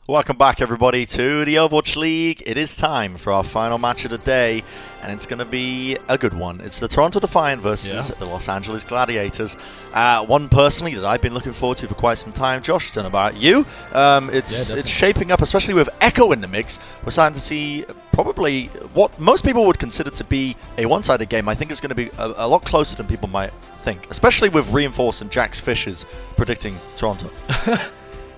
Welcome back, everybody, to the Overwatch League. It is time for our final match of the day, and it's going to be a good one. It's the Toronto Defiant versus the Los Angeles Gladiators. One personally that I've been looking forward to for quite some time. Josh, don't know about you. It's shaping up, especially with Echo in the mix. We're starting to see probably what most people would consider to be a one-sided game. I think it's going to be a lot closer than people might think, especially with Reinforce and Jax Fishes predicting Toronto.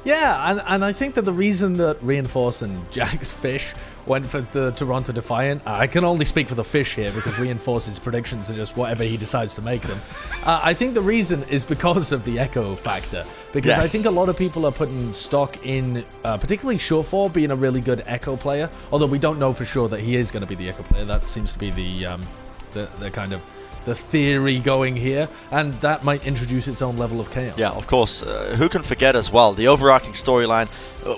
Yeah, and I think that the reason that Reinforce and Jax Fish went for the Toronto Defiant, I can only speak for the Fish here because Reinforce's predictions are just whatever he decides to make them. I think the reason is because of the Echo factor. Because I think a lot of people are putting stock in, particularly Surefour being a really good Echo player, although we don't know for sure that he is going to be the Echo player. That seems to be the kind of the theory going here, and that might introduce its own level of chaos. Yeah, of course. Who can forget as well the overarching storyline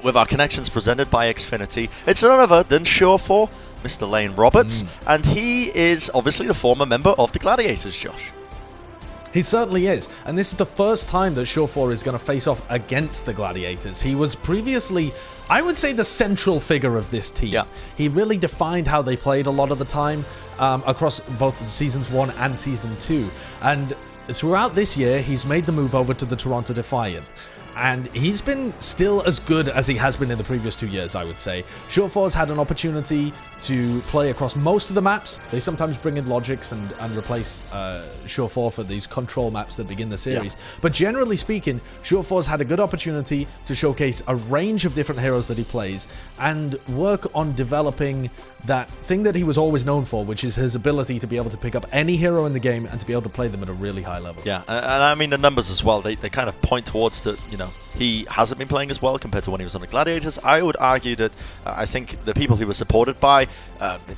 with our connections presented by Xfinity? It's none other than Surefour, Mr. Lane Roberts, and he is obviously the former member of the Gladiators, Josh. He certainly is, and this is the first time that Surefour is going to face off against the Gladiators. He was previously, I would say, the central figure of this team. Yeah. He really defined how they played a lot of the time across both Seasons 1 and Season 2. And throughout this year, he's made the move over to the Toronto Defiant. And he's been still as good as he has been in the previous 2 years, I would say. Surefour's had an opportunity to play across most of the maps. They sometimes bring in Logics and replace Surefour for these control maps that begin the series. Yeah. But generally speaking, Surefour's had a good opportunity to showcase a range of different heroes that he plays and work on developing that thing that he was always known for, which is his ability to be able to pick up any hero in the game and to be able to play them at a really high level. Yeah, and I mean the numbers as well, they kind of point towards that, you know, he hasn't been playing as well compared to when he was on the Gladiators. I would argue that I think the people he was supported by,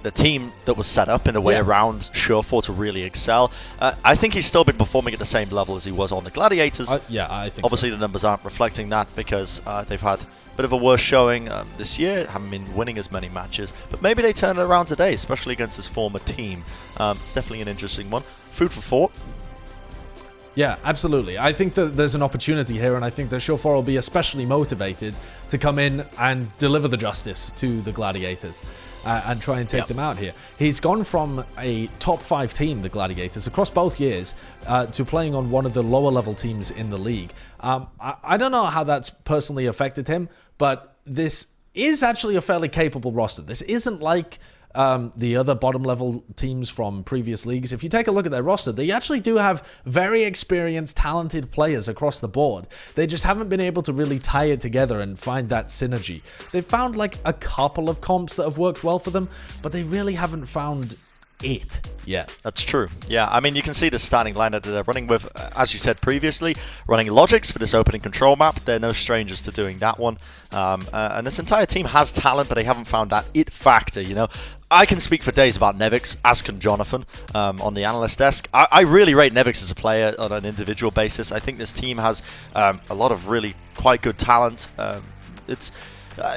the team that was set up in a way around Surefour to really excel, I think he's still been performing at the same level as he was on the Gladiators. I think obviously so. The numbers aren't reflecting that because they've had a bit of a worse showing this year, haven't been winning as many matches, but maybe they turn it around today, especially against his former team. It's definitely an interesting one. Food for thought. Yeah, absolutely. I think that there's an opportunity here, and I think that Surefour will be especially motivated to come in and deliver the justice to the Gladiators and try and take them out here. He's gone from a top 5 team, the Gladiators, across both years, to playing on one of the lower level teams in the league. I don't know how that's personally affected him, but this is actually a fairly capable roster. This isn't like the other bottom level teams from previous leagues. If you take a look at their roster, they actually do have very experienced, talented players across the board. They just haven't been able to really tie it together and find that synergy. They've found like a couple of comps that have worked well for them, but they really haven't found it yet. That's true. Yeah, I mean, you can see the starting lineup that they're running with, as you said previously, running Logics for this opening control map. They're no strangers to doing that one. And this entire team has talent, but they haven't found that it factor, you know. I can speak for days about Nevix, as can Jonathan, on the analyst desk. I really rate Nevix as a player on an individual basis. I think this team has a lot of really quite good talent.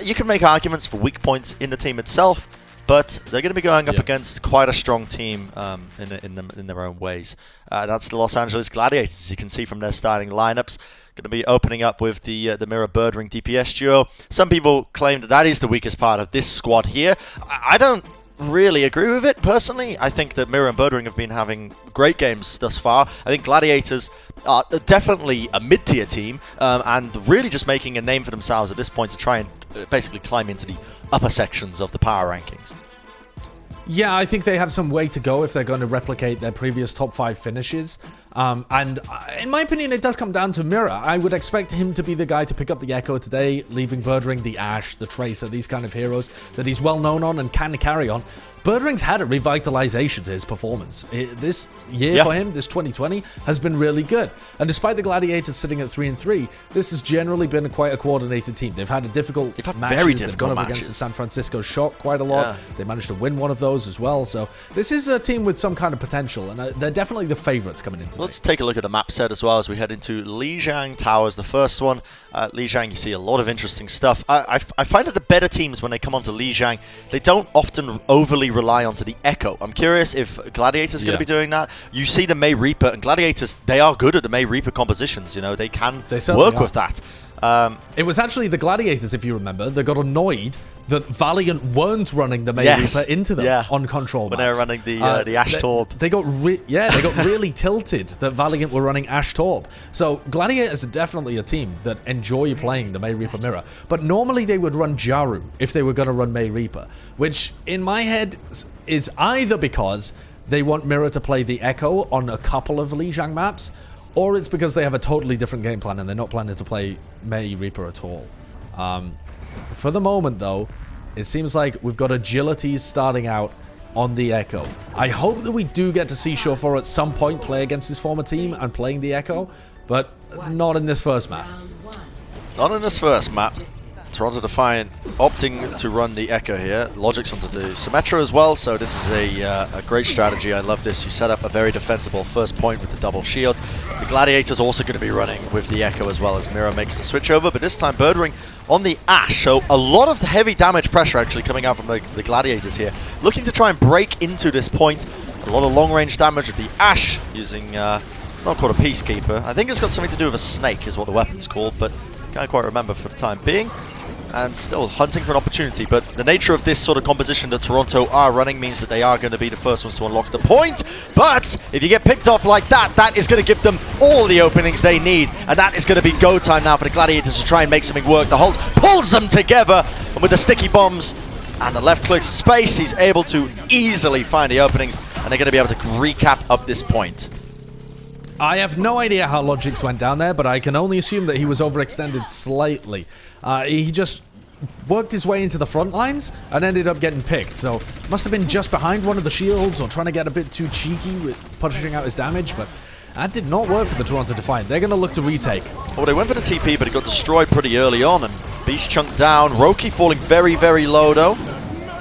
You can make arguments for weak points in the team itself, but they're going to be going up against quite a strong team in their own ways. That's the Los Angeles Gladiators. You can see from their starting lineups. Going to be opening up with the Mirror Birdring DPS duo. Some people claim that that is the weakest part of this squad here. I don't really agree with it personally. I think that Mirror and Birdring have been having great games thus far. I think Gladiators are definitely a mid-tier team and really just making a name for themselves at this point to try and basically climb into the upper sections of the power rankings. Yeah, I think they have some way to go if they're going to replicate their previous top 5 finishes. And in my opinion, it does come down to Mirror. I would expect him to be the guy to pick up the Echo today, leaving Birdring, the Ashe, the Tracer, these kind of heroes that he's well known on and can carry on. Birdring's had a revitalization to his performance. This year for him, this 2020, has been really good. And despite the Gladiators sitting at 3-3, this has generally been quite a coordinated team. They've had a difficult matches. They've gone up against the San Francisco Shock quite a lot. They managed to win one of those as well. So this is a team with some kind of potential, and they're definitely the favorites coming into. Let's take a look at the map set as well as we head into Lijiang Towers, the first one. Lijiang, you see a lot of interesting stuff. I find that the better teams, when they come onto Lijiang, they don't often overly rely onto the Echo. I'm curious if Gladiators are going to be doing that. You see the May Reaper, and Gladiators, they are good at the May Reaper compositions. You know, they can work with that. It was actually the Gladiators, if you remember, that got annoyed that Valiant weren't running the May Reaper into them on control when maps. they were running the Ash Torb. They got really tilted that Valiant were running Ash Torb. So Gladiators are definitely a team that enjoy playing the May Reaper mirror. But normally they would run Jaru if they were going to run May Reaper, which in my head is either because they want Mirror to play the Echo on a couple of Lijiang maps, or it's because they have a totally different game plan and they're not planning to play May Reaper at all. For the moment, though, it seems like we've got Agilities starting out on the Echo. I hope that we do get to see Shawfar at some point play against his former team and playing the Echo, but not in this first map. Not in this first map. Toronto Defiant opting to run the Echo here. Logic's onto the Symmetra as well, so this is a great strategy. I love this. You set up a very defensible first point with the double shield. The Gladiators also going to be running with the Echo as well as Mira makes the switch over, but this time Birdring on the Ash, so a lot of heavy damage pressure actually coming out from the Gladiators here. Looking to try and break into this point. A lot of long-range damage with the Ash using, it's not called a Peacekeeper. I think it's got something to do with a snake is what the weapon's called, but can't quite remember for the time being. And still hunting for an opportunity, but the nature of this sort of composition that Toronto are running means that they are going to be the first ones to unlock the point. But if you get picked off like that, that is going to give them all the openings they need, and that is going to be go time now for the Gladiators to try and make something work. The hold pulls them together, and with the sticky bombs and the left clicks space, he's able to easily find the openings, and they're going to be able to recap up this point. I have no idea how Logix went down there, but I can only assume that he was overextended slightly. He just worked his way into the front lines and ended up getting picked. So must have been just behind one of the shields or trying to get a bit too cheeky with pushing out his damage, but that did not work for the Toronto Defiant. They're going to look to retake. Well, they went for the TP, but it got destroyed pretty early on, and Beast chunked down. Roki falling very, very low, though.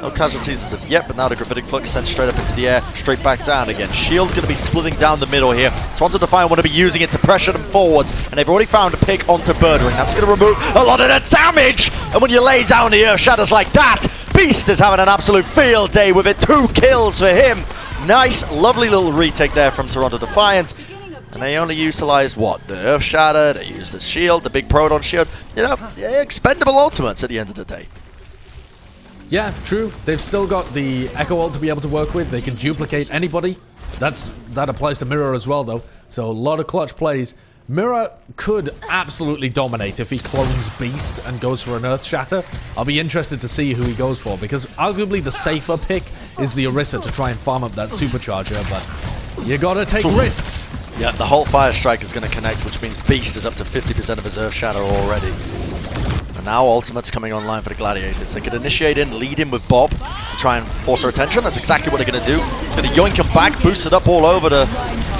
No casualties as of yet, but now the Gravitic Flux sent straight up into the air, straight back down again. Shield going to be splitting down the middle here. Toronto Defiant want to be using it to pressure them forwards, and they've already found a pick onto Birdring. That's going to remove a lot of the damage, and when you lay down the Earth Shatters like that, Beast is having an absolute field day with it. 2 kills for him. Nice, lovely little retake there from Toronto Defiant. And they only utilized what? The Earth Shatter, they used the shield, the big Proton shield. You know, expendable ultimates at the end of the day. Yeah, true. They've still got the Echo ult to be able to work with. They can duplicate anybody. That applies to Mirror as well, though. So a lot of clutch plays. Mirror could absolutely dominate if he clones Beast and goes for an Earth Shatter. I'll be interested to see who he goes for, because arguably the safer pick is the Orisa to try and farm up that Supercharger, but you gotta take risks. Yeah, the whole Fire Strike is going to connect, which means Beast is up to 50% of his Earth Shatter already. And now Ultimate's coming online for the Gladiators. They could initiate in, lead in with Bob to try and force her attention. That's exactly what they're going to do. Going to yoink him back, boost it up all over the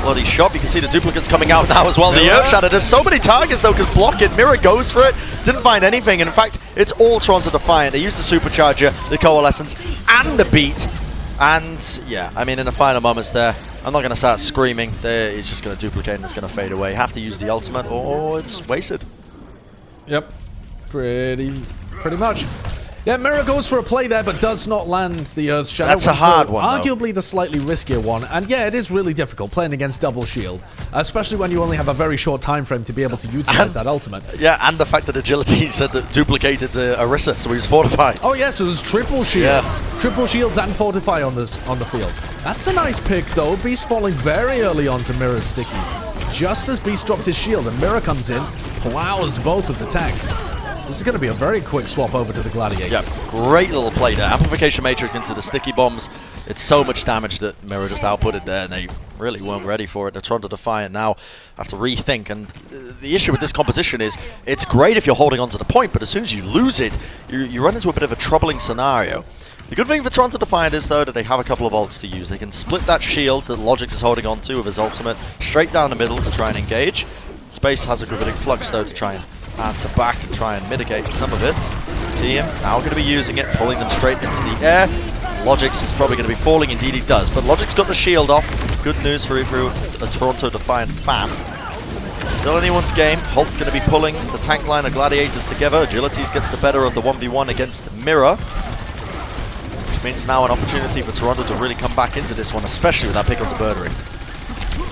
bloody shop. You can see the duplicates coming out now as well. The Earth Shatter. There's so many targets though can block it. Mirror goes for it. Didn't find anything. And in fact, it's all Toronto Defiant. They used the Supercharger, the Coalescence, and the Beat. And yeah, I mean, in the final moments there, I'm not going to start screaming. It's just going to duplicate and it's going to fade away. Have to use the ultimate or it's wasted. Yep. Pretty much. Yeah, Mirror goes for a play there, but does not land the Earth Shadow. That's a hard one, arguably the slightly riskier one. And yeah, it is really difficult playing against double shield, especially when you only have a very short time frame to be able to utilize that ultimate. Yeah, and the fact that Agility said that duplicated Orisa, so he was fortified. Oh yeah, so there's triple shields. Yeah. Triple shields and fortify on the field. That's a nice pick though. Beast falling very early onto Mirror's stickies. Just as Beast drops his shield and Mirror comes in, plows both of the tanks. This is going to be a very quick swap over to the Gladiators. Yep, great little play there. Amplification Matrix into the sticky bombs. It's so much damage that Mirror just outputted there, and they really weren't ready for it. The Toronto Defiant now have to rethink, and the issue with this composition is it's great if you're holding on to the point, but as soon as you lose it, you run into a bit of a troubling scenario. The good thing for Toronto Defiant is, though, that they have a couple of ults to use. They can split that shield that Logix is holding on to with his ultimate straight down the middle to try and engage. Space has a Gravitic Flux, though, to try and answer back and try and mitigate some of it. See him now going to be using it, pulling them straight into the air. Logix is probably going to be falling, indeed he does, but Logix got the shield off. Good news for a Toronto Defiant fan. Still anyone's game. Hulk going to be pulling the tank line of Gladiators together. Agilities gets the better of the 1v1 against Mirror, which means now an opportunity for Toronto to really come back into this one, especially with that pick onto Birdring.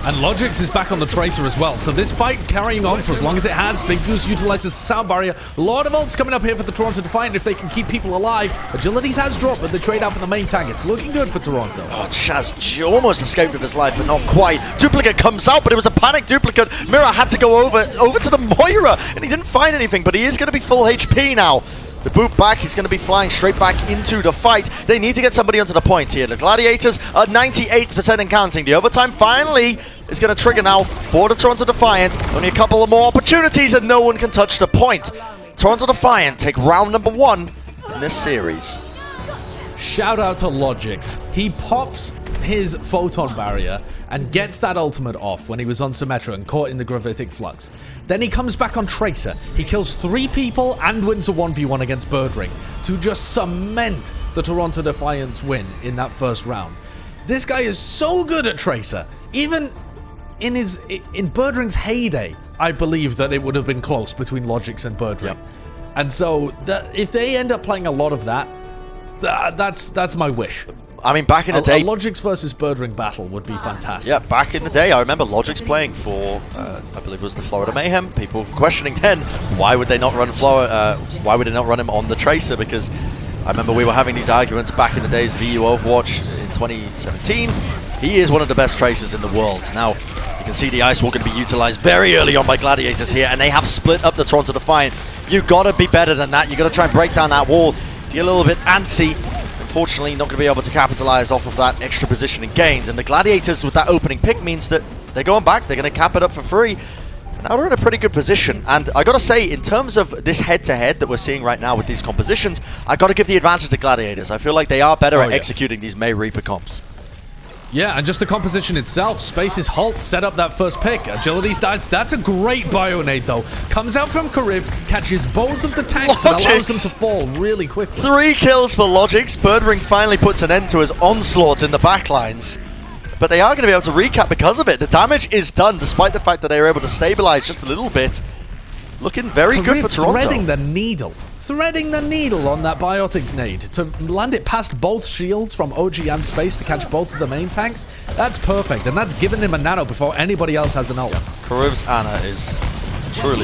And Logix is back on the Tracer as well. So this fight carrying on for as long as it has. Big Goose utilizes sound barrier. A lot of ults coming up here for the Toronto Defiant if they can keep people alive. Agilities has dropped, but they trade out for the main tank. It's looking good for Toronto. Oh, Chaz almost escaped with his life, but not quite. Duplicate comes out, but it was a panic duplicate. Mira had to go over to the Moira, and he didn't find anything, but he is going to be full HP now. The boot back, he's going to be flying straight back into the fight. They need to get somebody onto the point here. The Gladiators are 98% and counting. The overtime finally is going to trigger now for the Toronto Defiant. Only a couple of more opportunities and no one can touch the point. Toronto Defiant take round number 1 in this series. Shout out to Logix. He pops his photon barrier and gets that ultimate off when he was on Symmetra and caught in the gravitic flux. Then he comes back on Tracer. He kills 3 people and wins a 1v1 against Birdring to just cement the Toronto Defiant's win in that first round. This guy is so good at Tracer. Even in Birdring's heyday, I believe that it would have been close between Logix and Birdring. Yep. And so if they end up playing a lot of that, that's my wish. I mean, back in the day, a Logix versus Birdring battle would be fantastic. Yeah, back in the day, I remember Logix playing for, I believe it was the Florida Mayhem. People questioning then, why would they not run why would they not run him on the Tracer? Because I remember we were having these arguments back in the days of EU Overwatch in 2017. He is one of the best Tracers in the world. Now, you can see the Ice Wall going to be utilized very early on by Gladiators here, and they have split up the Toronto Defiant. You've got to be better than that. You've got to try and break down that wall. Get a little bit antsy. Unfortunately, not going to be able to capitalize off of that extra positioning gains. And the Gladiators with that opening pick means that they're going back. They're going to cap it up for free. And now they're in a pretty good position. And I got to say, in terms of this head-to-head that we're seeing right now with these compositions, I got to give the advantage to Gladiators. I feel like they are better at executing these May Reaper comps. Yeah, and just the composition itself. Space's Halt set up that first pick. Agility's dies. That's a great Bionade, though. Comes out from Kariv, catches both of the tanks and allows them to fall really quickly. 3 kills for Logix. Birdring finally puts an end to his onslaught in the backlines. But they are going to be able to recap because of it. The damage is done, despite the fact that they were able to stabilize just a little bit. Looking very good for Toronto. Threading the needle. Threading the needle on that biotic nade to land it past both shields from OG and Space to catch both of the main tanks. That's perfect, and that's given him a nano before anybody else has an ult. Kariv's Ana is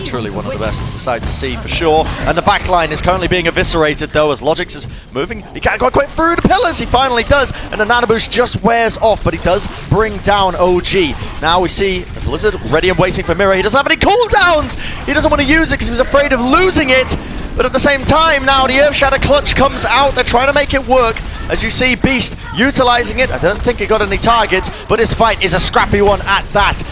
truly one of the best. It's a sight to see for sure. And the backline is currently being eviscerated though as Logix is moving. He can't go quite through the pillars. He finally does, and the nano boost just wears off, but he does bring down OG. Now we see the Blizzard ready and waiting for Mira. He doesn't have any cooldowns. He doesn't want to use it because he was afraid of losing it. But at the same time, now the Earth Shatter Clutch comes out. They're trying to make it work. As you see, Beast utilizing it. I don't think he got any targets, but his fight is a scrappy one at that.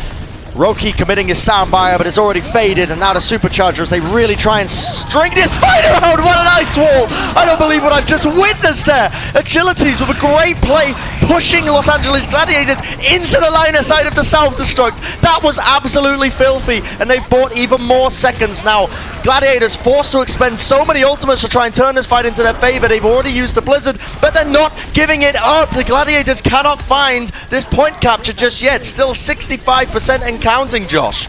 Roki committing his soundbire, but it's already faded, and now the Superchargers, they really try and string this fight around. What an Ice Wall! I don't believe what I've just witnessed there. Agilities with a great play, pushing Los Angeles Gladiators into the line of sight of the self-destruct. That was absolutely filthy, and they've bought even more seconds now. Gladiators forced to expend so many ultimates to try and turn this fight into their favor. They've already used the Blizzard, but they're not giving it up. The Gladiators cannot find this point capture just yet. Still 65% and counting, Josh.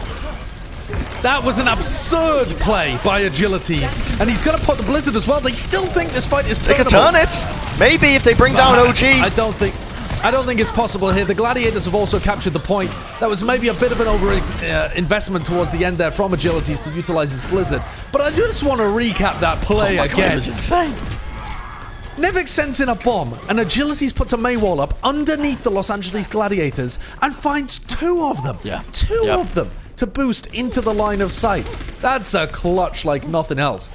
That was an absurd play by Agilities, and he's going to put the Blizzard as well. They still think this fight is turnable. They could turn it. Maybe if they bring down OG. I don't think it's possible here. The Gladiators have also captured the point. That was maybe a bit of an over-investment towards the end there from Agilities to utilize his Blizzard. But I just want to recap that play again. God, it was insane. Nevik sends in a bomb, and Agilities puts a Maywall up underneath the Los Angeles Gladiators and finds 2 of them. Yeah. Two of them to boost into the line of sight. That's a clutch like nothing else.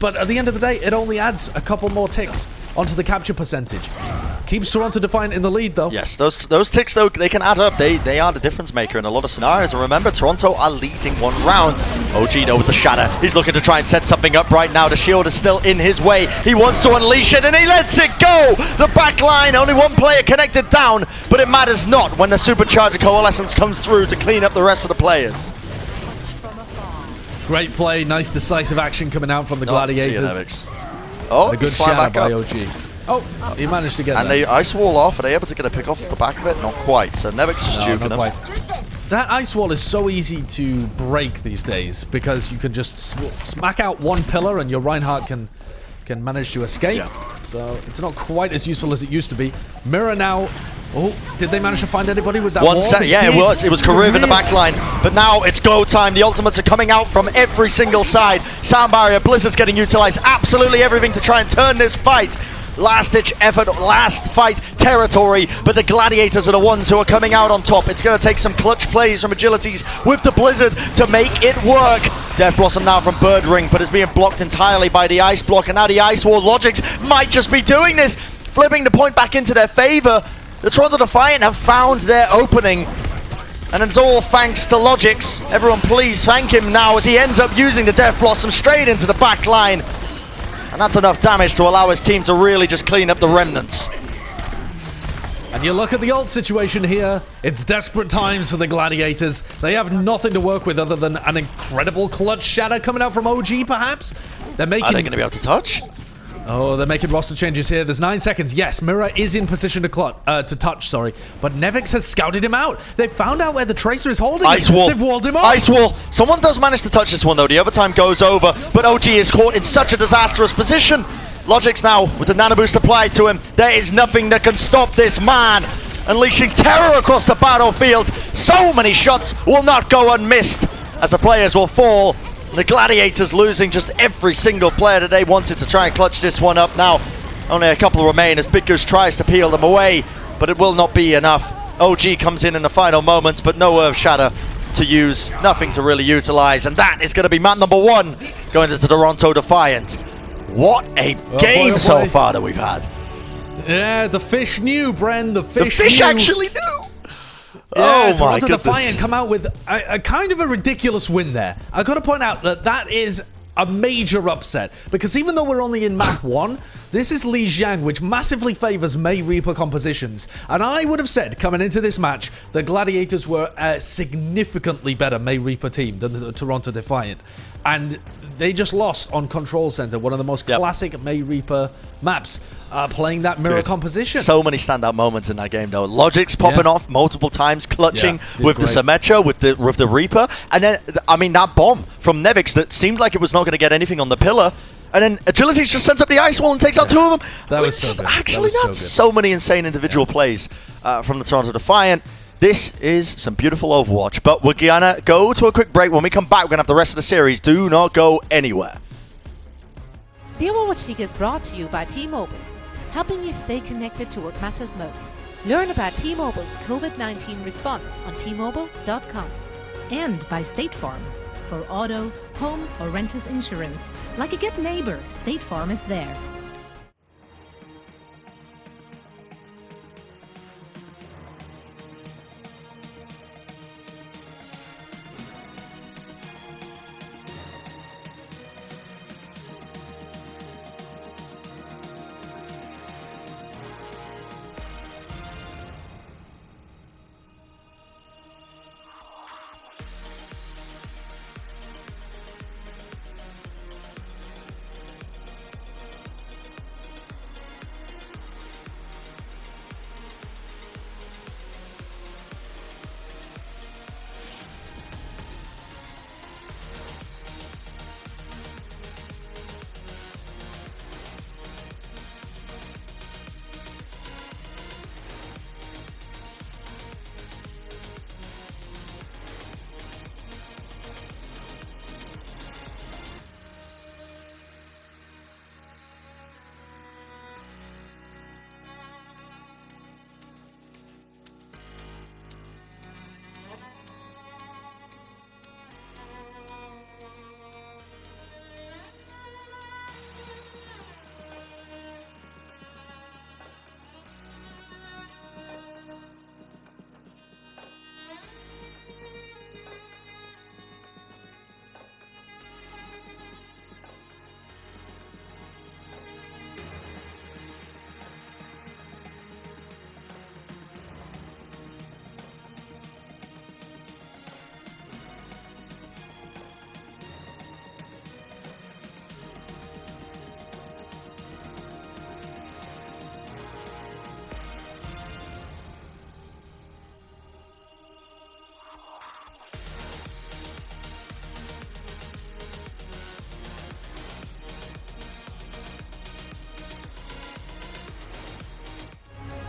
But at the end of the day, it only adds a couple more ticks onto the capture percentage. Keeps Toronto Defiant in the lead, though. Yes, those ticks, though, they can add up. They are the difference maker in a lot of scenarios. And remember, Toronto are leading 1 round. OG, though, with the Shatter. He's looking to try and set something up right now. The shield is still in his way. He wants to unleash it, and he lets it go. The back line, only 1 player connected down, but it matters not when the Supercharger Coalescence comes through to clean up the rest of the players. Great play, nice decisive action coming out from the Gladiators. Oh, a good shatter by OG. Oh, he managed to get and they Ice Wall off. Are they able to get a pick off the back of it? Not quite. So Nevek's just juking him. That Ice Wall is so easy to break these days because you can just smack out 1 pillar and your Reinhardt can manage to escape. Yeah. So it's not quite as useful as it used to be. Mira now Oh, did they manage to find anybody with that One wall? set, yeah, it was. It was Karev in the back line. But now it's go time. The ultimates are coming out from every single side. Sound barrier, Blizzard's getting utilized. Absolutely everything to try and turn this fight. Last-ditch effort, last fight territory, but the Gladiators are the ones who are coming out on top. It's going to take some clutch plays from Agilities with the Blizzard to make it work. Death Blossom now from Bird Ring, but is being blocked entirely by the Ice Block, and now the Ice Wall. Logics might just be doing this, flipping the point back into their favor. The Toronto Defiant have found their opening, and it's all thanks to Logics. Everyone please thank him now as he ends up using the Death Blossom straight into the back line. And that's enough damage to allow his team to really just clean up the remnants. And you look at the ult situation here, it's desperate times for the Gladiators. They have nothing to work with other than an incredible clutch shatter coming out from OG, perhaps? They're making... Are they going to be able to touch? Oh, they're making roster changes here. There's 9 seconds. Yes, Mirror is in position to touch, but Nevix has scouted him out. They found out where the Tracer is holding Ice him. Wall. They've walled him up. Ice Wall. Someone does manage to touch this one, though. The overtime goes over, but OG is caught in such a disastrous position. Logics now with the nano boost applied to him. There is nothing that can stop this man. Unleashing terror across the battlefield. So many shots will not go unmissed as the players will fall. The Gladiators losing just every single player that they wanted to try and clutch this one up. Now, only a couple remain as Big Goose tries to peel them away, but it will not be enough. OG comes in the final moments, but no Earth Shatter to use, nothing to really utilize, and that is going to be map number 1 going to Toronto Defiant. What a game so far that we've had. Yeah, the fish knew, Bren. The fish knew. Actually knew. Yeah, oh my Toronto goodness. Defiant come out with a kind of a ridiculous win there. I got to point out that that is a major upset, because even though we're only in map 1, this is Li Jiang, which massively favors May Reaper compositions. And I would have said, coming into this match, the Gladiators were a significantly better May Reaper team than the Toronto Defiant. And they just lost on Control Center, one of the most classic May Reaper maps, playing that mirror composition. So many standout moments in that game, though. Logic's popping off multiple times, clutching with the Symmetra, with the Reaper, and then, I mean, that bomb from Nevix that seemed like it was not going to get anything on the pillar, and then Agilities just sends up the Ice Wall and takes out 2 of them. That was just good. actually that nuts. So many insane individual plays from the Toronto Defiant. This is some beautiful Overwatch, but we're gonna go to a quick break. When we come back, we're gonna have the rest of the series. Do not go anywhere. The Overwatch League is brought to you by T-Mobile, helping you stay connected to what matters most. Learn about T-Mobile's COVID-19 response on T-Mobile.com. And by State Farm. For auto, home, or renter's insurance. Like a good neighbor, State Farm is there.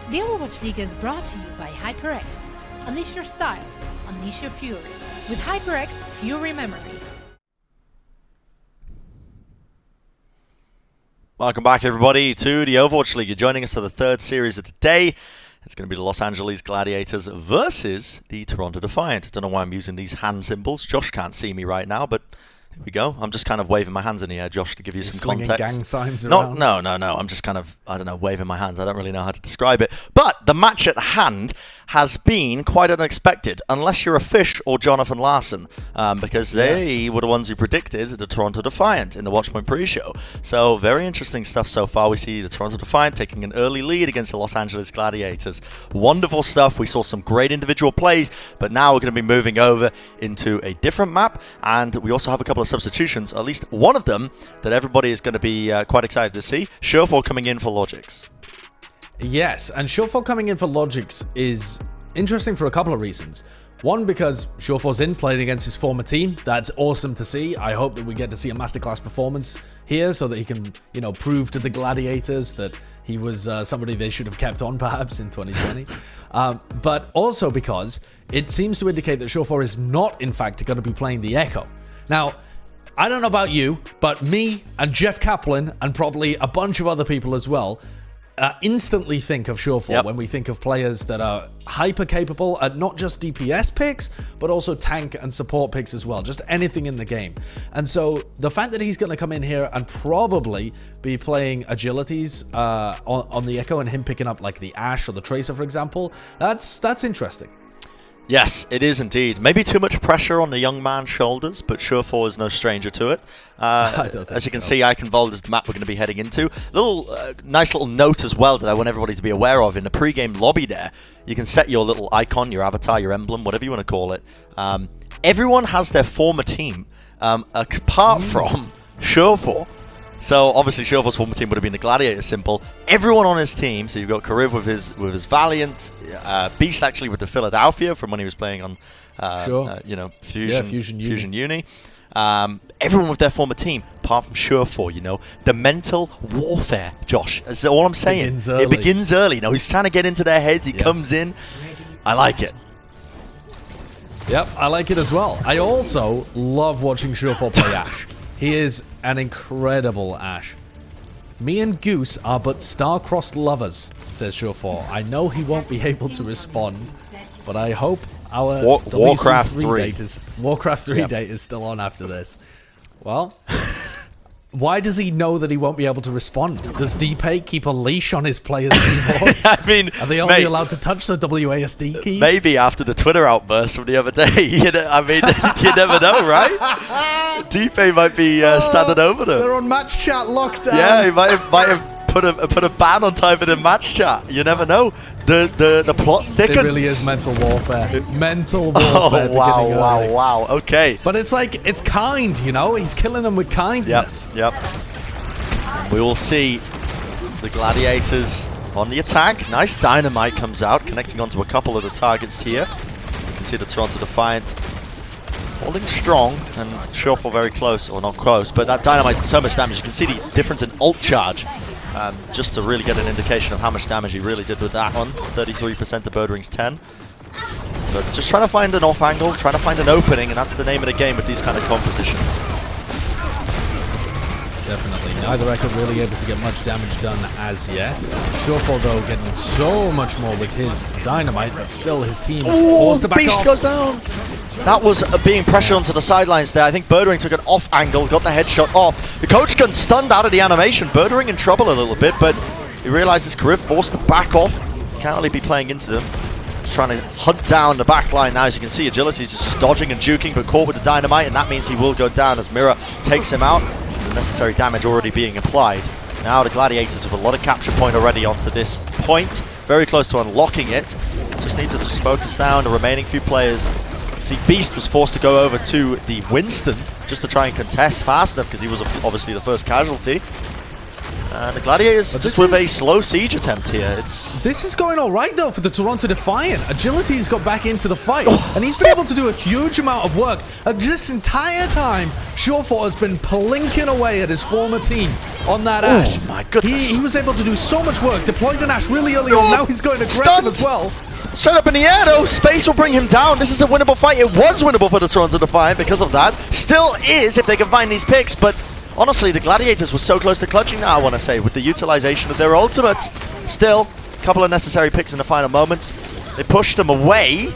The Overwatch League is brought to you by HyperX. Unleash your style, unleash your fury. With HyperX Fury Memory. Welcome back, everybody, to the Overwatch League. You're joining us for the third series of the day. It's going to be the Los Angeles Gladiators versus the Toronto Defiant. Don't know why I'm using these hand symbols. Josh can't see me right now, but here we go. I'm just kind of waving my hands in the air, Josh, to give you some context. Gang signs around? No. I'm just kind of, I don't know, waving my hands. I don't really know how to describe it. But the match at hand has been quite unexpected, unless you're a Fish or Jonathan Larson, because they were the ones who predicted the Toronto Defiant in the Watchpoint pre-show. So very interesting stuff so far. We see the Toronto Defiant taking an early lead against the Los Angeles Gladiators. Wonderful stuff. We saw some great individual plays, but now we're going to be moving over into a different map, and we also have a couple of substitutions, at least one of them that everybody is going to be quite excited to see. Surefour coming in for Logix. Yes, and Surefour coming in for Logix is interesting for a couple of reasons. One, because Surefour's in playing against his former team. That's awesome to see. I hope that we get to see a masterclass performance here so that he can, you know, prove to the Gladiators that he was somebody they should have kept on perhaps in 2020. But also because it seems to indicate that Surefour is not, in fact, going to be playing the Echo. Now, I don't know about you, but me and Jeff Kaplan and probably a bunch of other people as well instantly think of Surefour when we think of players that are hyper capable at not just DPS picks, but also tank and support picks as well, just anything in the game. And so the fact that he's going to come in here and probably be playing agilities on the Echo and him picking up like the Ashe or the Tracer, for example, that's interesting. Yes, it is indeed. Maybe too much pressure on the young man's shoulders, but Surefour is no stranger to it. As you can see, Eichenwald is the map we're going to be heading into. Nice little note as well that I want everybody to be aware of. In the pre-game lobby there, you can set your little icon, your avatar, your emblem, whatever you want to call it. Everyone has their former team, apart from Surefour. So obviously Surefour's former team would have been the Gladiator symbol. Everyone on his team, so you've got Kariv with his Valiant, Beast actually with the Philadelphia from when he was playing on Fusion Uni. Everyone with their former team, apart from Surefour, you know. The mental warfare, Josh, is all I'm saying. It begins early. You know, he's trying to get into their heads, he comes in. I like it. Yep, I like it as well. I also love watching Surefour play Ashe. He is an incredible Ashe. Me and Goose are but star-crossed lovers, says Surefour. I know he won't be able to respond, but I hope our Warcraft 3 date is still on after this. Well, why does he know that he won't be able to respond? Does D.Va keep a leash on his players' keyboards? I mean, are they only allowed to touch the WASD keys? Maybe after the Twitter outburst from the other day. You never know, right? D.Va might be standing over them. They're on match chat lockdown. Yeah, he might have put a ban on typing in match chat. You never know. The plot thickens. It really is mental warfare. Mental warfare. Oh, wow. Okay. But it's like, it's kind, you know? He's killing them with kindness. Yep. We will see the Gladiators on the attack. Nice dynamite comes out, connecting onto a couple of the targets here. You can see the Toronto Defiant holding strong, and Surefour very close, or not close, but that dynamite did so much damage. You can see the difference in ult charge. Just to really get an indication of how much damage he really did with that one. 33% to Birdwing's 10. But just trying to find an off angle, trying to find an opening, and that's the name of the game with these kind of compositions. Definitely. Neither Echo really able to get much damage done as yet. Surefour, though, getting so much more with his dynamite, but still his team is forced to back Beast off. Goes down. That was being pressured onto the sidelines there. I think Birdwing took an off angle, got the headshot off. The coach gun stunned out of the animation. Birdwing in trouble a little bit, but he realizes Kariv forced to back off. Can't really be playing into them. Just trying to hunt down the back line now. As you can see, Agility is just dodging and juking, but caught with the dynamite, and that means he will go down as Mira takes him out. The necessary damage already being applied. Now the Gladiators have a lot of capture point already onto this point. Very close to unlocking it. Just need to just focus down the remaining few players. See, Beast was forced to go over to the Winston just to try and contest fast enough because he was obviously the first casualty. The Gladiators just with a slow siege attempt here. This is going all right, though, for the Toronto Defiant. Agility's got back into the fight, and he's been able to do a huge amount of work. This entire time, Surefour has been plinking away at his former team. on that Ashe. Oh my goodness. He was able to do so much work, deployed an Ashe really early on, now he's going aggressive Stunned. as well. Shut up in the air though, space will bring him down. This is a winnable fight. It was winnable for the Toronto Defiant because of that. Still is if they can find these picks, but honestly, the Gladiators were so close to clutching now, I want to say, with the utilization of their ultimates. Still, a couple of necessary picks in the final moments. They pushed them away.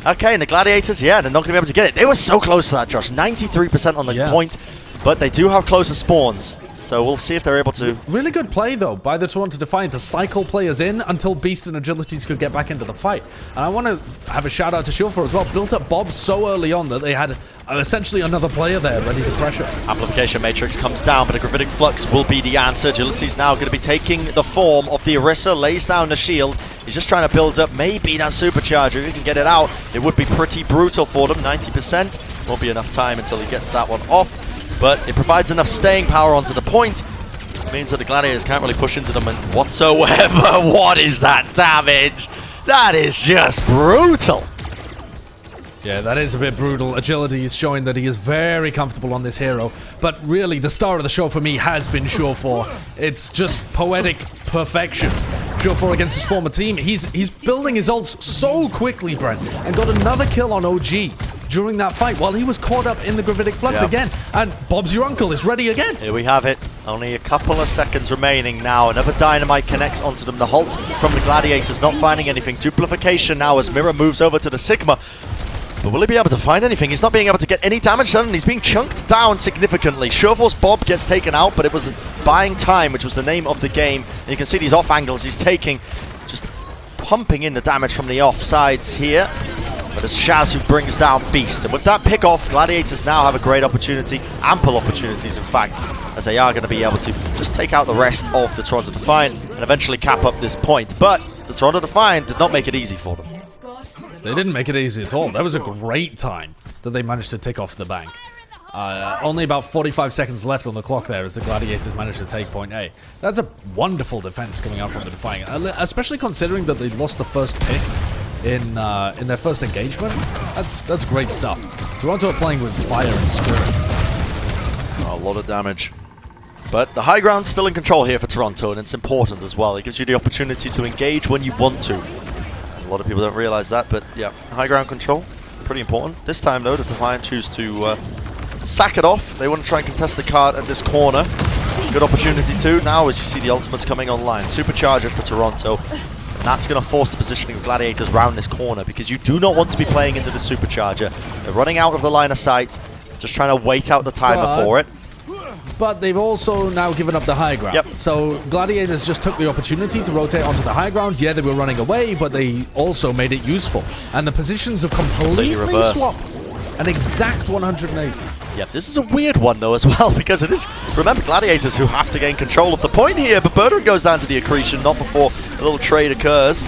Okay, and the Gladiators, yeah, they're not going to be able to get it. They were so close to that, Josh. 93% on the point, but they do have closer spawns. So we'll see if they're able to... Really good play, though, by the Toronto Defiant to cycle players in until Beast and Agilities could get back into the fight. And I want to have a shout-out to Shilfor as well. Built up Bob so early on that they had essentially another player there ready to pressure. Amplification Matrix comes down, but a Gravitic Flux will be the answer. Agility's now going to be taking the form of the Orisa, lays down the shield. He's just trying to build up maybe that Supercharger. If he can get it out, it would be pretty brutal for them. 90%. Won't be enough time until he gets that one off. But it provides enough staying power onto the point. It means that the Gladiators can't really push into them whatsoever. What is that damage? That is just brutal. Yeah, that is a bit brutal. Agility is showing that he is very comfortable on this hero. But really, the star of the show for me has been Shilfor. It's just poetic perfection. Shilfor against his former team. He's building his ults so quickly, Brent, and got another kill on OG during that fight while he was caught up in the Gravitic Flux again. And Bob's your uncle is ready again. Here we have it. Only a couple of seconds remaining now. Another Dynamite connects onto them. The halt from the Gladiators, not finding anything. Duplication now as Mirror moves over to the Sigma. But will he be able to find anything? He's not being able to get any damage done, and he's being chunked down significantly. Shilfor's Bob gets taken out, but it was buying time, which was the name of the game. And you can see these off angles he's taking, just pumping in the damage from the off sides here. But it's Shaz who brings down Beast. And with that pick off, Gladiators now have a great opportunity, ample opportunities in fact, as they are going to be able to just take out the rest of the Toronto Defiant and eventually cap up this point. But the Toronto Defiant did not make it easy for them. They didn't make it easy at all. That was a great time that they managed to take off the bank. Only about 45 seconds left on the clock there as the Gladiators managed to take point A. That's a wonderful defense coming out from the Defiant, especially considering that they lost the first pick in their first engagement. That's great stuff. Toronto are playing with fire and spirit. A lot of damage. But the high ground's still in control here for Toronto, and it's important as well. It gives you the opportunity to engage when you want to. A lot of people don't realize that, but yeah, high ground control, pretty important. This time though, the Defiant choose to sack it off. They want to try and contest the card at this corner. Good opportunity too. Now as you see the ultimates coming online. Supercharger for Toronto. And that's going to force the positioning of Gladiators round this corner, because you do not want to be playing into the Supercharger. They're running out of the line of sight, just trying to wait out the timer for it. But they've also now given up the high ground. Yep. So Gladiators just took the opportunity to rotate onto the high ground. Yeah, they were running away, but they also made it useful. And the positions have completely swapped. An exact 180. Yeah, this is a weird one though as well, because it is, remember, Gladiators who have to gain control of the point here, but Birdring goes down to the accretion, not before a little trade occurs.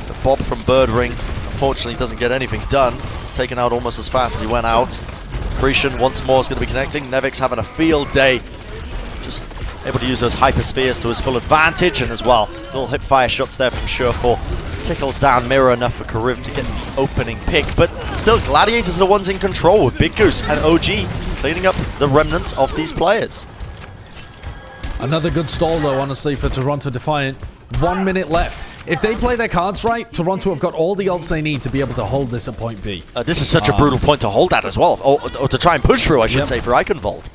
The Bob from Birdring unfortunately doesn't get anything done, taken out almost as fast as he went out. Accretion once more is going to be connecting. Nevic's having a field day, just able to use those hyperspheres to his full advantage, and as well, little hip fire shots there from Shilfor. Tickles down Mirror enough for Kariv to get an opening pick, but still Gladiators are the ones in control with Big Goose and OG cleaning up the remnants of these players. Another good stall though, honestly, for Toronto Defiant. 1 minute left. If they play their cards right, Toronto have got all the ults they need to be able to hold this at point B. This is such a brutal point to hold at as well, or to try and push through, I should say, for Eichenwald.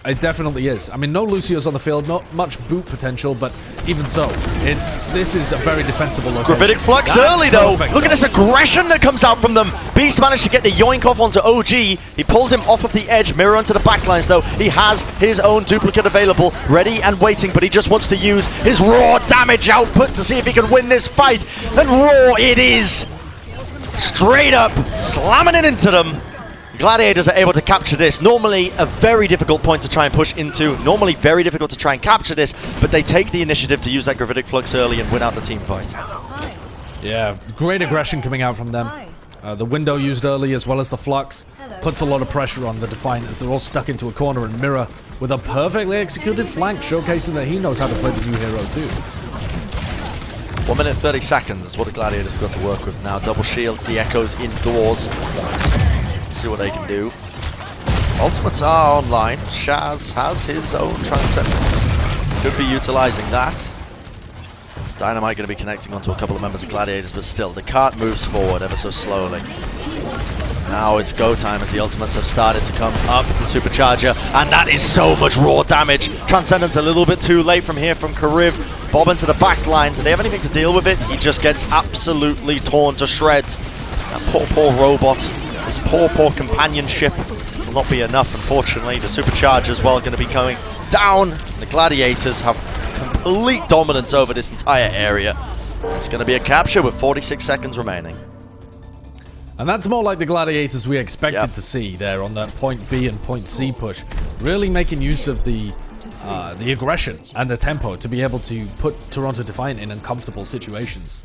It definitely is. I mean, no Lucio's on the field, not much boot potential, but even so, this is a very defensible location. Gravitic Flux That's early though. perfect, Look at this aggression that comes out from them. Beast managed to get the yoink off onto OG. He pulled him off of the edge. Mirror onto the backlines though. He has his own duplicate available, ready and waiting, but he just wants to use his raw damage output to see if he can win this fight. And raw it is. Straight up, slamming it into them. Gladiators are able to capture this. Normally a very difficult point to try and push into. Normally very difficult to try and capture this, but they take the initiative to use that Gravitic Flux early and win out the team fight. Yeah, great aggression coming out from them. The window used early as well as the Flux puts a lot of pressure on the Defiant as they're all stuck into a corner, and Mirror with a perfectly executed flank showcasing that he knows how to play the new hero too. 1 minute 30 seconds is what the Gladiators have got to work with now. Double shields, the Echoes indoors. See what they can do. Ultimates are online. Shaz has his own Transcendence. Could be utilizing that. Dynamite going to be connecting onto a couple of members of Gladiators, but still, the cart moves forward ever so slowly. Now it's go time as the ultimates have started to come up the supercharger, and that is so much raw damage. Transcendence a little bit too late from here from Kariv. Bob into the back line. Do they have anything to deal with it? He just gets absolutely torn to shreds. That poor robot, his poor companionship will not be enough, unfortunately. The supercharger as well going to be going down. The Gladiators have complete dominance over this entire area. It's going to be a capture with 46 seconds remaining. And that's more like the Gladiators we expected to see there on that point B and point C push. Really making use of the aggression and the tempo to be able to put Toronto Defiant in uncomfortable situations.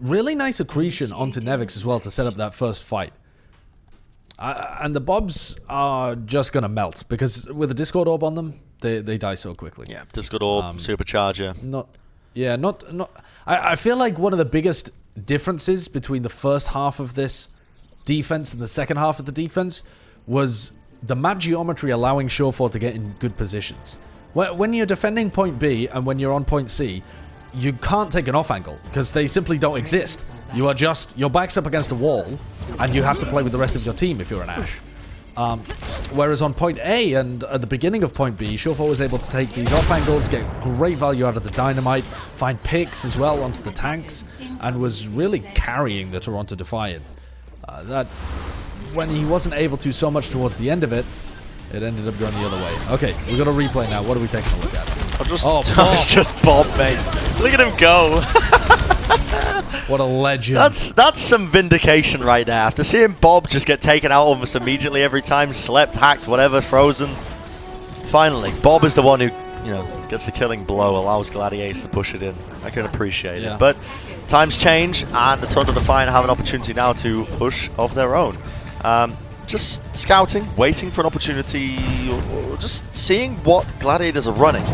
Really nice accretion onto Nevix as well to set up that first fight. And the Bobs are just going to melt because with a Discord Orb on them, they die so quickly. Yeah, Discord Orb, Supercharger. I feel like one of the biggest differences between the first half of this defense and the second half of the defense was the map geometry allowing Shore4 to get in good positions. When you're defending point B and when you're on point C, you can't take an off angle because they simply don't exist. You are just, your back's up against a wall and you have to play with the rest of your team if you're an Ashe. Whereas on point A and at the beginning of point B, Shore4 was able to take these off angles, get great value out of the Dynamite, find picks as well onto the tanks, and was really carrying the Toronto Defiant. That when he wasn't able to so much towards the end of it, it ended up going the other way. Okay, we've got a replay now. What are we taking a look at? It's just Bob, mate. Look at him go. What a legend. That's some vindication right there. After seeing Bob just get taken out almost immediately every time, slept, hacked, whatever, frozen. Finally, Bob is the one who, gets the killing blow, allows Gladiators to push it in. I can appreciate it. But times change, and the Toronto Defiant have an opportunity now to push of their own. Just scouting, waiting for an opportunity, or just seeing what Gladiators are running.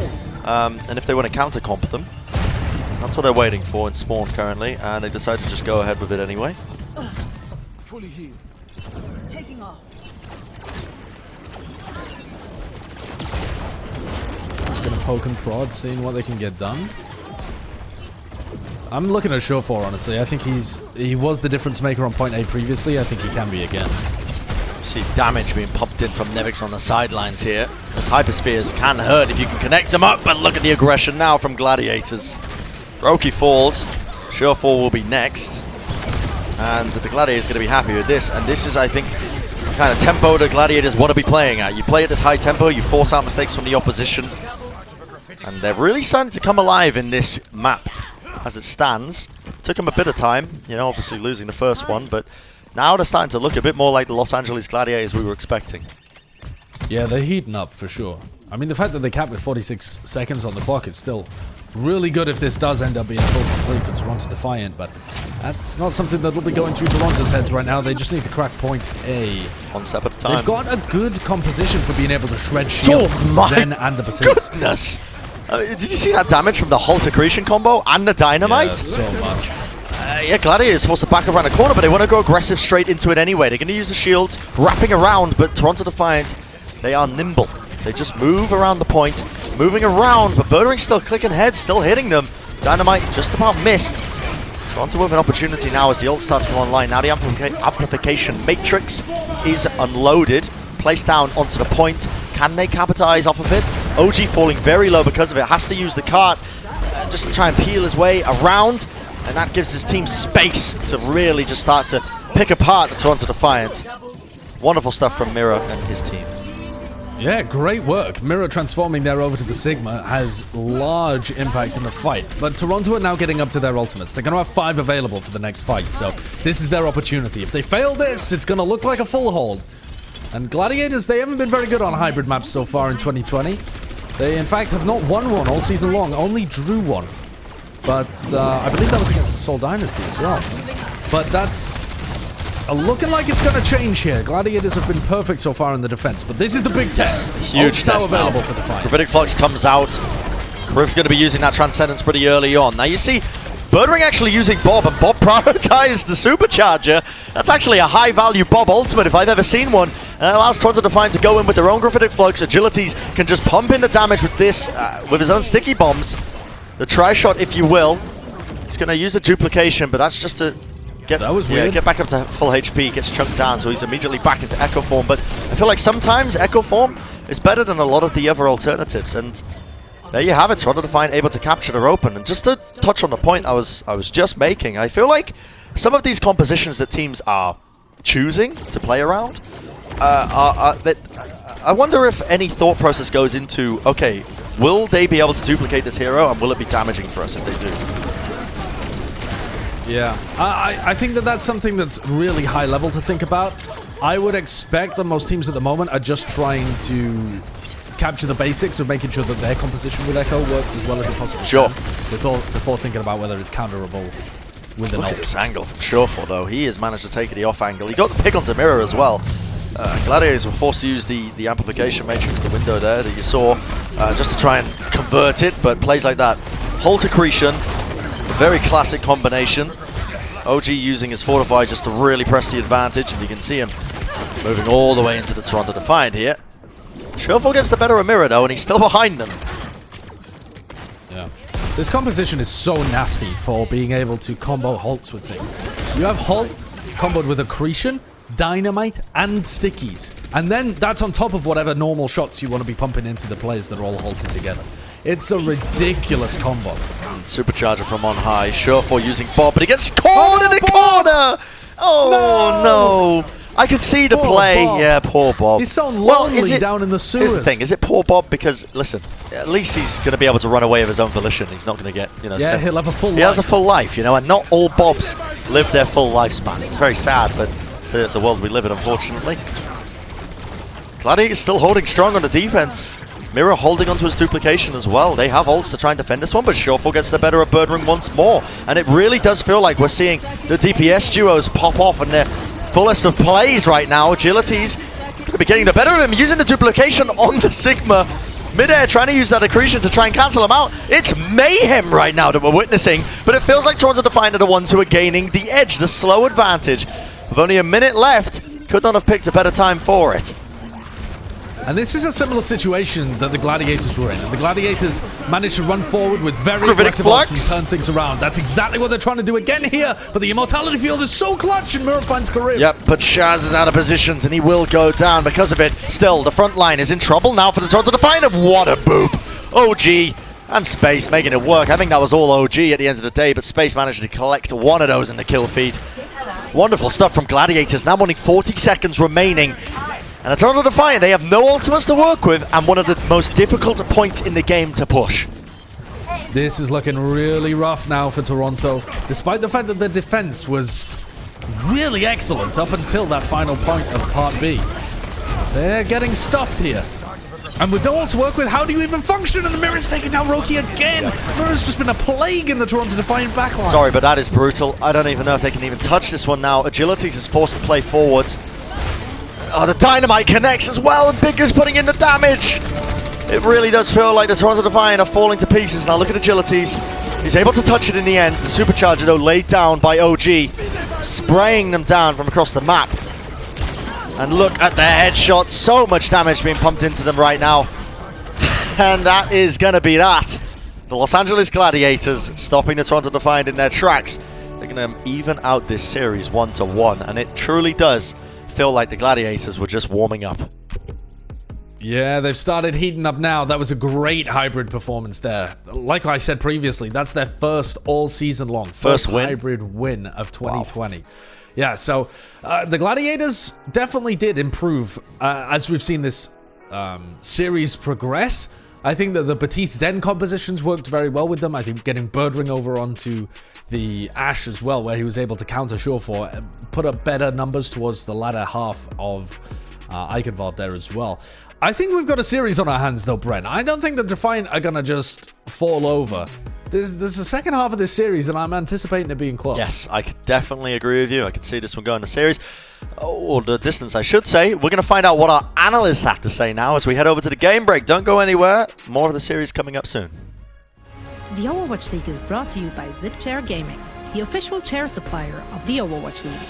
And if they want to counter-comp them, that's what they're waiting for in spawn currently, and they decide to just go ahead with it anyway. Fully healed. Taking off. Just gonna poke and prod, seeing what they can get done. I'm looking at Shore4, honestly. I think he was the difference maker on point A previously. I think he can be again. See damage being pumped in from Nevix on the sidelines here. Those hyperspheres can hurt if you can connect them up, but look at the aggression now from Gladiators. Roki falls. Shore4 will be next. And the Gladiators are going to be happy with this. And this is, I think, the kind of tempo the Gladiators want to be playing at. You play at this high tempo, you force out mistakes from the opposition. And they're really starting to come alive in this map as it stands. Took them a bit of time, obviously losing the first one, but now they're starting to look a bit more like the Los Angeles Gladiators we were expecting. Yeah, they're heating up for sure. I mean, the fact that they capped with 46 seconds on the clock is still really good if this does end up being a full complete for Toronto Defiant, but that's not something that will be going through Toronto's heads right now. They just need to crack point A. One step at a time. They've got a good composition for being able to shred shield, Zen and the Batiste. Goodness! Did you see that damage from the Halt Accretion combo and the Dynamite? Yeah, so much. Yeah, Gladiators forced to back around the corner, but they want to go aggressive straight into it anyway. They're going to use the shields, wrapping around, but Toronto Defiant, they are nimble. They just move around the point, moving around, but Burdering's still clicking heads, still hitting them. Dynamite just about missed. Toronto with an opportunity now as the ult starts to come online. Now the amplification matrix is unloaded, placed down onto the point. Can they capitalize off of it? OG falling very low because of it, has to use the cart just to try and peel his way around. And that gives his team space to really just start to pick apart the Toronto Defiant. Wonderful stuff from Mira and his team. Yeah, great work. Mira transforming there over to the Sigma has large impact in the fight. But Toronto are now getting up to their ultimates. They're going to have 5 available for the next fight, so this is their opportunity. If they fail this, it's going to look like a full hold. And Gladiators, they haven't been very good on hybrid maps so far in 2020. They, in fact, have not won one all season long, only drew one. But I believe that was against the Seoul Dynasty as well. But that's looking like it's going to change here. Gladiators have been perfect so far in the defense, but this is the big test. Huge test available for the fight. Gravitic Flux comes out. Kariv's going to be using that Transcendence pretty early on. Now you see Birdring actually using Bob, and Bob prioritized the Supercharger. That's actually a high-value Bob ultimate if I've ever seen one. And it allows Toronto Defiant to go in with their own Graphitic Flux. Agilities can just pump in the damage with this, with his own sticky bombs. The try-shot, if you will. He's going to use the duplication, but that's just to get, get back up to full HP. Gets chunked down, so he's immediately back into Echo Form. But I feel like sometimes Echo Form is better than a lot of the other alternatives. And there you have it, Toronto Defiant able to capture their open. And just to touch on the point I was just making, I feel like some of these compositions that teams are choosing to play around, I wonder if any thought process goes into, okay, will they be able to duplicate this hero, and will it be damaging for us if they do? Yeah, I think that that's something that's really high level to think about. I would expect that most teams at the moment are just trying to capture the basics of making sure that their composition with Echo works as well as it possibly can before thinking about whether it's counterable with an ult. Look at this angle from Surefour, though. He has managed to take the off angle. He got the pick onto Mirror as well. Gladiators were forced to use the amplification matrix, the window there that you saw, just to try and convert it, but plays like that. Hold accretion. A very classic combination. OG using his Fortify just to really press the advantage, and you can see him moving all the way into the Toronto Defiant here. Surefour gets the better of Mirror though, and he's still behind them. Yeah. This composition is so nasty for being able to combo halts with things. You have halt comboed with accretion, dynamite, and stickies. And then that's on top of whatever normal shots you want to be pumping into the players that are all halted together. It's a ridiculous combo. Supercharger from on high. Surefour using Bob, but he gets caught in the corner! Oh no! I could see the play. Bob. Yeah, poor Bob. He's so lonely down in the sewers. Here's the thing, is it poor Bob? Because, listen, at least he's going to be able to run away of his own volition. He's not going to get, you know... Yeah, he'll have a full life. He has a full life, you know, and not all Bobs live their full lifespan. It's very sad, but it's the world we live in, unfortunately. Gladiator is still holding strong on the defense. Mirror holding onto his duplication as well. They have ults to try and defend this one, but Surefour gets the better of Birdring once more. And it really does feel like we're seeing the DPS duos pop off in their fullest of plays right now. Agility's going to be getting the better of him, using the duplication on the Sigma. Mid-air trying to use that accretion to try and cancel him out. It's mayhem right now that we're witnessing, but it feels like Toronto Defiant are the ones who are gaining the edge, the slow advantage. With only a minute left, could not have picked a better time for it. And this is a similar situation that the Gladiators were in. And the Gladiators managed to run forward with very aggressive ults and turn things around. That's exactly what they're trying to do again here. But the Immortality Field is so clutch and Mirror finds Karim. Yep, but Shaz is out of positions and he will go down because of it. Still, the front line is in trouble now for the Toronto Defiant. What a boop. OG and Space making it work. I think that was all OG at the end of the day, but Space managed to collect one of those in the kill feed. Wonderful stuff from Gladiators. Now only 40 seconds remaining. And the Toronto Defiant, they have no ultimates to work with, and one of the most difficult points in the game to push. This is looking really rough now for Toronto, despite the fact that their defense was really excellent up until that final point of Part B. They're getting stuffed here. And with no ult to work with, how do you even function? And the Mirror's taking down Roki again. Mirror's just been a plague in the Toronto Defiant backline. Sorry, but that is brutal. I don't even know if they can even touch this one now. Agilities is forced to play forwards. Oh, the dynamite connects as well, and Bigger's putting in the damage. It really does feel like the Toronto Defiant are falling to pieces. Now look at Agilities. He's able to touch it in the end. The Supercharger, though, laid down by OG, spraying them down from across the map. And look at the headshot. So much damage being pumped into them right now. And that is going to be that. The Los Angeles Gladiators stopping the Toronto Defiant in their tracks. They're going to even out this series 1-1, and it truly does feel like the Gladiators were just warming up. Yeah, they've started heating up now. That was a great hybrid performance there. Like I said previously, that's their first all season long, first win? Hybrid win of 2020. Wow. Yeah, so the Gladiators definitely did improve as we've seen this series progress. I think that the Batiste Zen compositions worked very well with them. I think getting Birdring over onto the Ashe as well, where he was able to counter Surefour, put up better numbers towards the latter half of Eichenwald there as well. I think we've got a series on our hands though, Brent. I don't think the Defiant are going to just fall over. There's a second half of this series and I'm anticipating it being close. Yes, I could definitely agree with you. I could see this one going to series. Or the distance, I should say. We're going to find out what our analysts have to say now as we head over to the game break. Don't go anywhere. More of the series coming up soon. The Overwatch League is brought to you by ZipChair Gaming, the official chair supplier of the Overwatch League.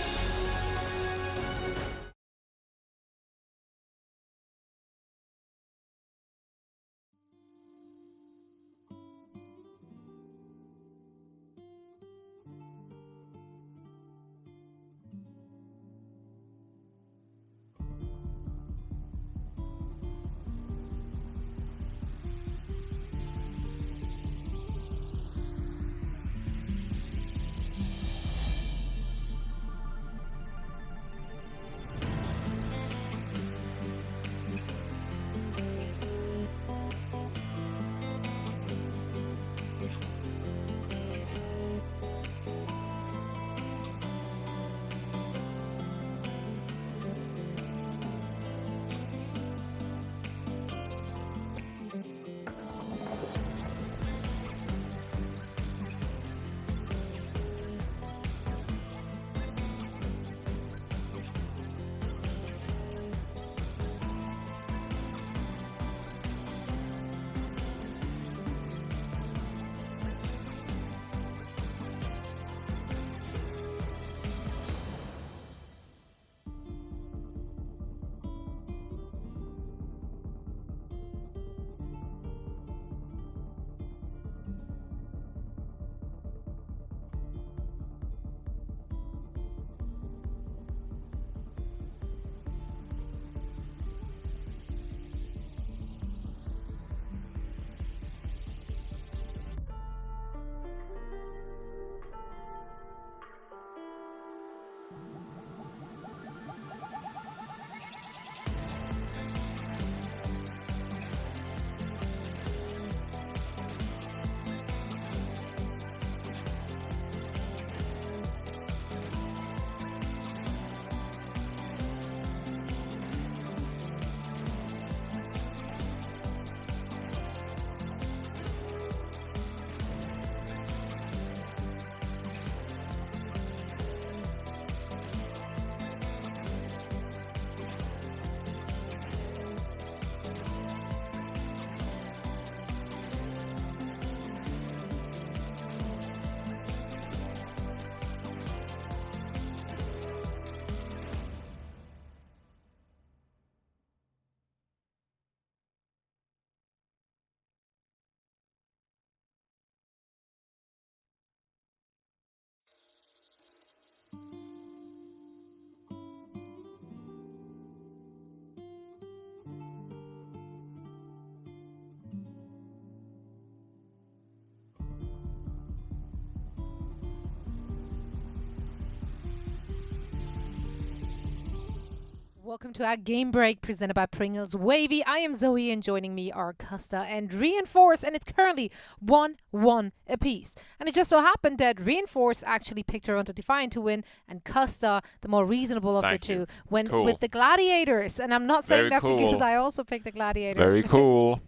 Welcome to our game break presented by Pringles Wavy. I am Zoe and joining me are Costa and Reinforce, and it's currently 1-1 apiece. And it just so happened that Reinforce actually picked her onto Defiant to win, and Costa, the more reasonable of the two, went with the Gladiators. And I'm not saying that because I also picked the Gladiator. Very cool.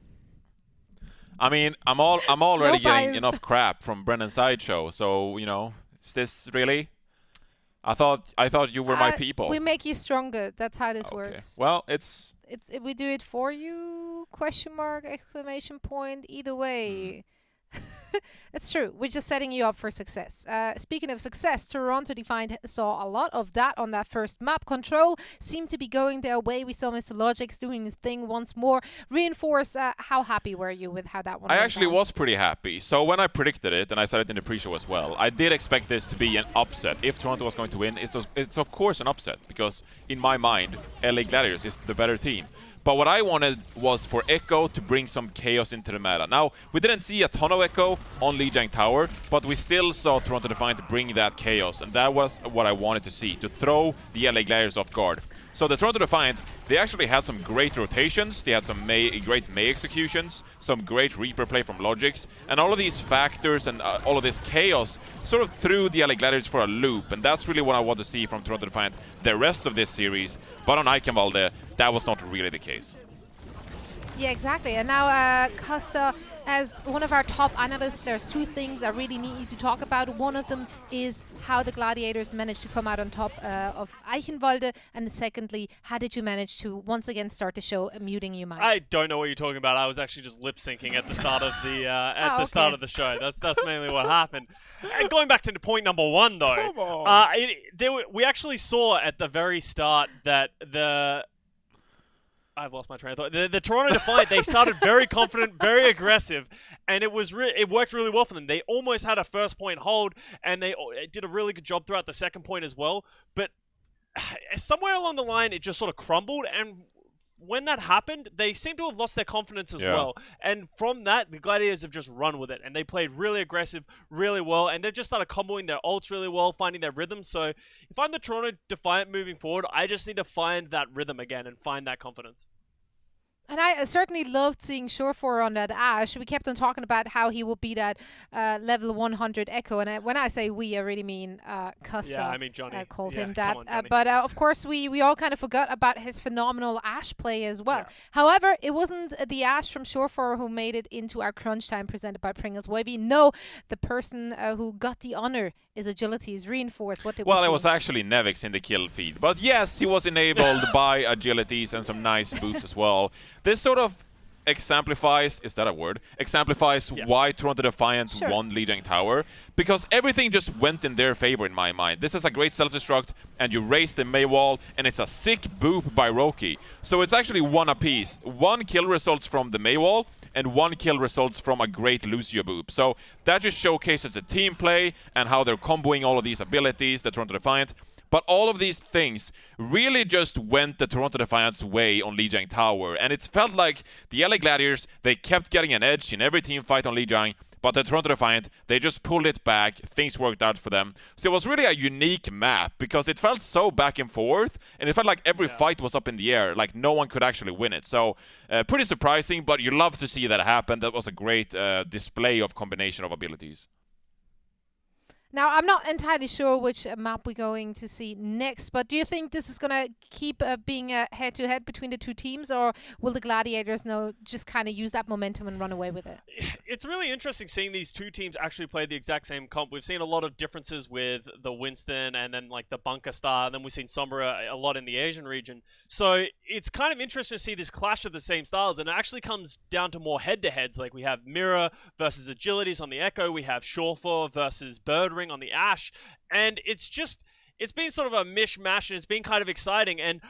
I mean, I'm already getting enough crap from Brennan's sideshow, so you know, is this really? I thought you were my people. We make you stronger. That's how this works. Well, we do it for you? Question mark, exclamation point. Either way. It's true. We're just setting you up for success. Speaking of success, Toronto Defiant saw a lot of that on that first map. Control seemed to be going their way. We saw Mr. Logix doing his thing once more. Reinforce, how happy were you with how that one went? I actually was pretty happy. So when I predicted it, and I said it in the pre-show as well, I did expect this to be an upset. If Toronto was going to win, it's of course an upset, because in my mind, LA Gladiators is the better team. But what I wanted was for Echo to bring some chaos into the meta. Now, we didn't see a ton of Echo on Lijiang Tower, but we still saw Toronto Defiant bring that chaos, and that was what I wanted to see, to throw the LA Gladiators off guard. So the Toronto Defiant, they actually had some great rotations, they had some great May executions, some great Reaper play from Logix, and all of these factors and all of this chaos sort of threw the LA Gladiators for a loop, and that's really what I want to see from Toronto Defiant the rest of this series. But on Eichenwalde, that was not really the case. Yeah, exactly. And now, Costa, as one of our top analysts, there's two things I really need you to talk about. One of them is how the Gladiators managed to come out on top of Eichenwalde, and secondly, how did you manage to once again start the show muting you, Mike? I don't know what you're talking about. I was actually just lip syncing at the start of the start of the show. That's mainly what happened. And going back to point number one, though, we actually saw at the very start that I've lost my train of thought. The Toronto Defiant, they started very confident, very aggressive, and it worked really well for them. They almost had a first point hold, and they did a really good job throughout the second point as well. But somewhere along the line, it just sort of crumbled, and when that happened, they seem to have lost their confidence as well. And from that, the Gladiators have just run with it, and they played really aggressive, really well, and they've just started comboing their ults really well, finding their rhythm. So if I'm the Toronto Defiant moving forward, I just need to find that rhythm again and find that confidence. And I certainly loved seeing Surefour on that Ashe. We kept on talking about how he will be that level 100 Echo. And when I say we, I really mean Costa. Yeah, I mean Johnny. Called him that. But of course, we all kind of forgot about his phenomenal Ashe play as well. Yeah. However, it wasn't the Ashe from Surefour who made it into our crunch time presented by Pringles Wavy. No, the person who got the honor is Agility's Reinforce. What did we see? It was actually Nevix in the kill feed. But yes, he was enabled by Agilities and some nice boots as well. This sort of exemplifies, is that a word? Exemplifies why Toronto Defiant won Lijiang Tower, because everything just went in their favor in my mind. This is a great self-destruct, and you raise the May wall, and it's a sick boop by Roki. So it's actually one apiece. One kill results from the May wall, and one kill results from a great Lucio boop. So that just showcases the team play and how they're comboing all of these abilities, the Toronto Defiant. But all of these things really just went the Toronto Defiant's way on Lijiang Tower. And it felt like the LA Gladiators, they kept getting an edge in every team fight on Lijiang. But the Toronto Defiant, they just pulled it back. Things worked out for them. So it was really a unique map because it felt so back and forth. And it felt like every fight was up in the air. Like no one could actually win it. So pretty surprising, but you love to see that happen. That was a great display of combination of abilities. Now, I'm not entirely sure which map we're going to see next, but do you think this is going to keep being a head-to-head between the two teams, or will the Gladiators just kind of use that momentum and run away with it? It's really interesting seeing these two teams actually play the exact same comp. We've seen a lot of differences with the Winston and then like the Bunker Star, and then we've seen Sombra a lot in the Asian region. So it's kind of interesting to see this clash of the same styles, and it actually comes down to more head-to-heads. Like we have Mirror versus Agilities on the Echo, we have Surefour versus Birdring on the Ashe, and it's been sort of a mishmash, and it's been kind of exciting. And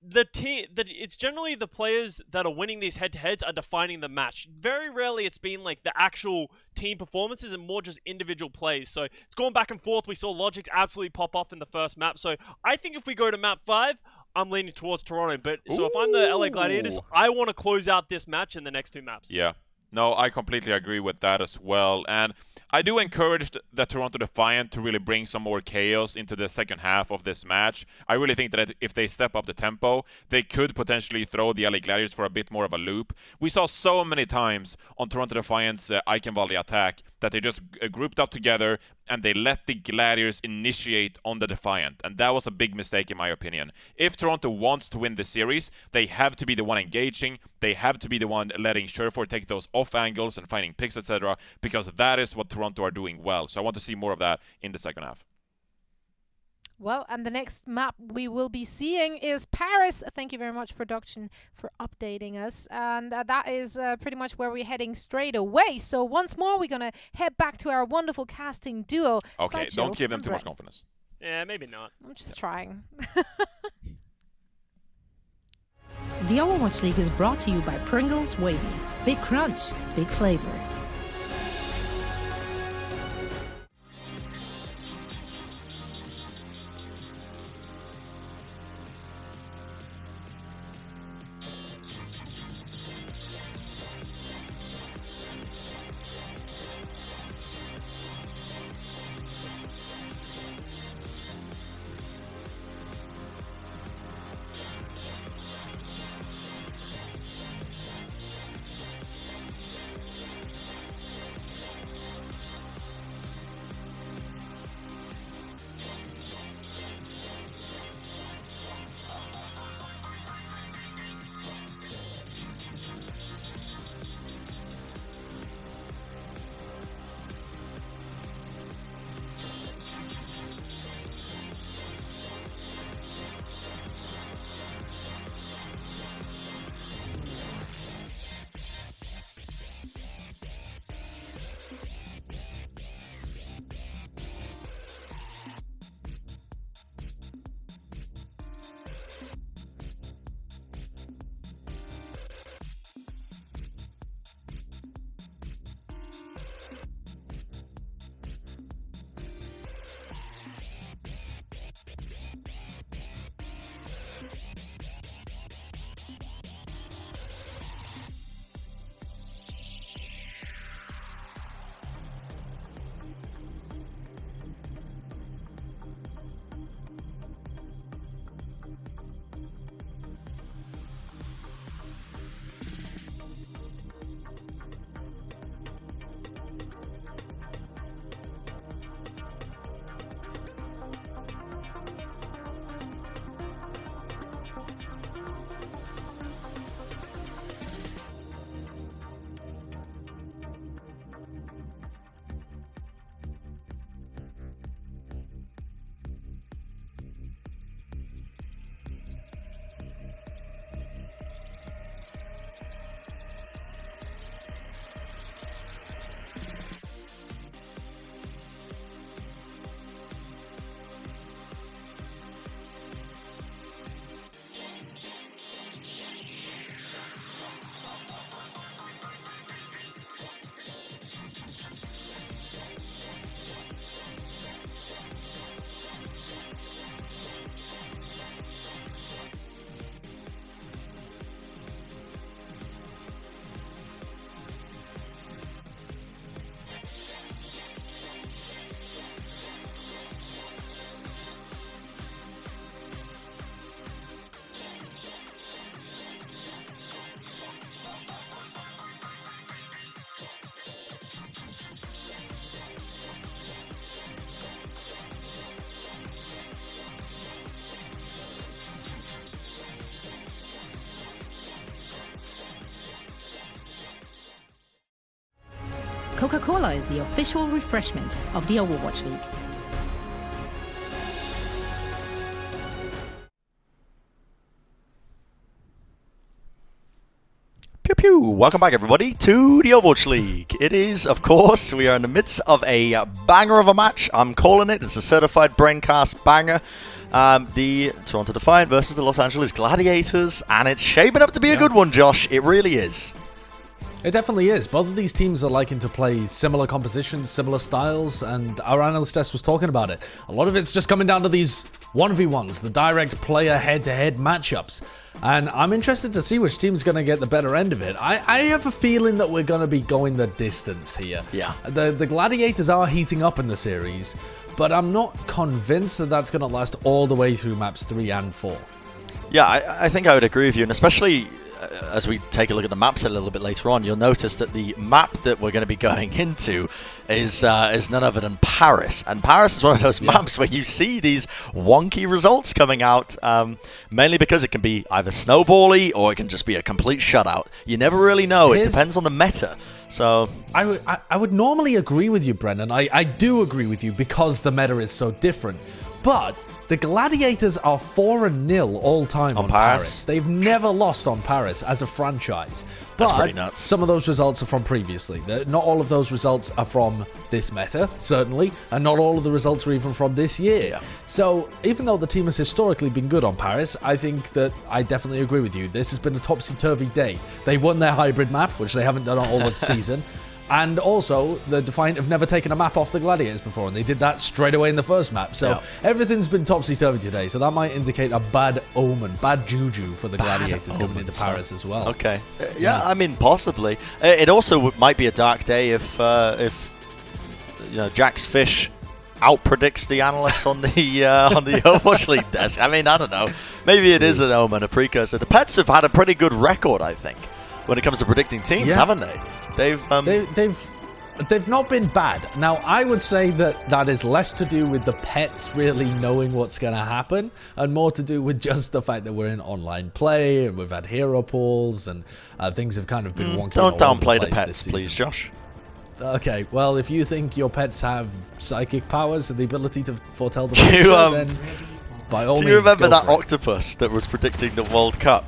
it's generally the players that are winning these head-to-heads are defining the match. Very rarely it's been like the actual team performances and more just individual plays. So it's gone back and forth. We saw Logix absolutely pop off in the first map. So I think if we go to map 5, I'm leaning towards Toronto. But so if I'm the LA Gladiators, I want to close out this match in the next two maps. Yeah. No, I completely agree with that as well. And I do encourage the Toronto Defiant to really bring some more chaos into the second half of this match. I really think that if they step up the tempo, they could potentially throw the LA Gladiators for a bit more of a loop. We saw so many times on Toronto Defiant's Icon Valley attack that they just grouped up together and they let the Gladiators initiate on the Defiant, and that was a big mistake in my opinion. If Toronto wants to win the series, they have to be the one engaging, they have to be the one letting Surefour take those off angles and finding picks, etc., because that is what Toronto are doing well. So I want to see more of that in the second half. Well, and the next map we will be seeing is Paris. Thank you very much, production, for updating us. And that is pretty much where we're heading straight away. So once more, we're going to head back to our wonderful casting duo. Okay, Sideshow don't give them too and much confidence. Yeah, maybe not. I'm just trying. The Overwatch League is brought to you by Pringles Wavy. Big crunch, big flavor. Coca-Cola is the official refreshment of the Overwatch League. Pew pew! Welcome back everybody to the Overwatch League. It is, of course, we are in the midst of a banger of a match. I'm calling it. It's a certified braincast banger. The Toronto Defiant versus the Los Angeles Gladiators, and it's shaping up to be a good one, Josh. It really is. It definitely is. Both of these teams are liking to play similar compositions, similar styles, and our analyst test was talking about it. A lot of it's just coming down to these 1v1s, the direct player head-to-head matchups. And I'm interested to see which team's going to get the better end of it. I have a feeling that we're going to be going the distance here. Yeah. The Gladiators are heating up in the series, but I'm not convinced that that's going to last all the way through maps 3 and 4. Yeah, I think I would agree with you, and especially as we take a look at the maps a little bit later on, you'll notice that the map that we're going to be going into is none other than Paris. And Paris is one of those maps where you see these wonky results coming out, mainly because it can be either snowbally or it can just be a complete shutout. You never really know. It depends on the meta. So I would normally agree with you, Brendan. I do agree with you because the meta is so different. But the Gladiators are 4-0 all time on Paris. They've never lost on Paris as a franchise. That's but pretty nuts. Some of those results are from previously. Not all of those results are from this meta, certainly, and not all of the results are even from this year. Yeah. So even though the team has historically been good on Paris, I think that I definitely agree with you. This has been a topsy-turvy day. They won their hybrid map, which they haven't done all of the season. And also, the Defiant have never taken a map off the Gladiators before, and they did that straight away in the first map. So everything's been topsy-turvy today, so that might indicate a bad omen, bad juju for the Gladiators coming into Paris as well. Okay. Yeah, I mean, possibly. It also might be a dark day if you know, Jack's Fish out-predicts the analysts on the Overwatch League desk. I mean, I don't know. Maybe it is an omen, a precursor. The Pets have had a pretty good record, I think, when it comes to predicting teams, haven't they? They've not been bad. Now, I would say that is less to do with the Pets really knowing what's going to happen and more to do with just the fact that we're in online play and we've had hero pools and things have kind of been wonky. Don't downplay the Pets, please, Josh. Okay, well, if you think your pets have psychic powers and the ability to foretell the future, then by all means, do you remember that octopus that was predicting the World Cup?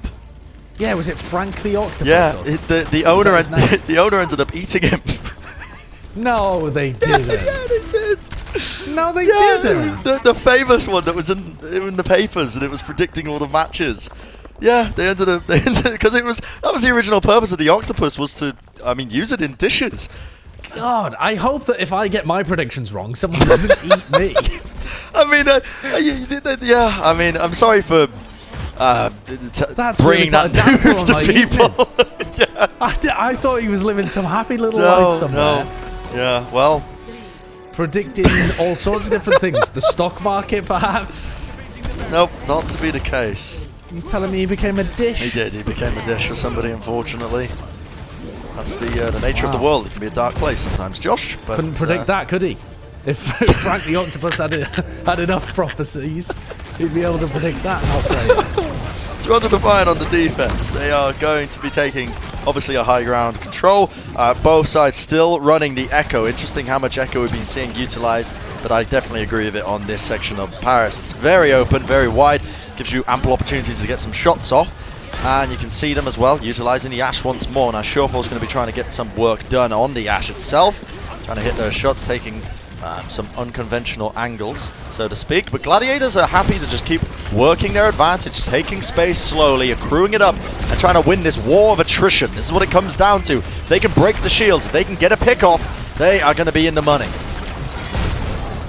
Yeah, was it Frank the Octopus? Yeah, the owner ended up eating him. No, they didn't. Yeah, they did. No, they didn't. The famous one that was in the papers and it was predicting all the matches. Yeah, they ended up because that was the original purpose of the octopus, was to, I mean, use it in dishes. God, I hope that if I get my predictions wrong, someone doesn't eat me. I mean, yeah. I mean, I'm sorry for bringing that news to people. Yeah. I thought he was living some happy little life somewhere. No. Yeah, well, predicting all sorts of different things. The stock market, perhaps. Nope, not to be the case. You telling me he became a dish? He did. He became a dish for somebody, unfortunately. That's the nature of the world. It can be a dark place sometimes, Josh. But, couldn't predict that, could he? If Frank the Octopus had enough prophecies, he'd be able to predict that. And I'll play it. 200 Defiant on the defense. They are going to be taking, obviously, a high ground control. Both sides still running the Echo. Interesting how much Echo we've been seeing utilized, but I definitely agree with it on this section of Paris. It's very open, very wide, gives you ample opportunities to get some shots off. And you can see them as well, utilizing the Ash once more. Now, Shawfall's going to be trying to get some work done on the Ash itself, trying to hit those shots, taking some unconventional angles, so to speak. But Gladiators are happy to just keep working their advantage, taking space slowly, accruing it up, and trying to win this war of attrition. This is what it comes down to. If they can break the shields, if they can get a pick off, they are going to be in the money.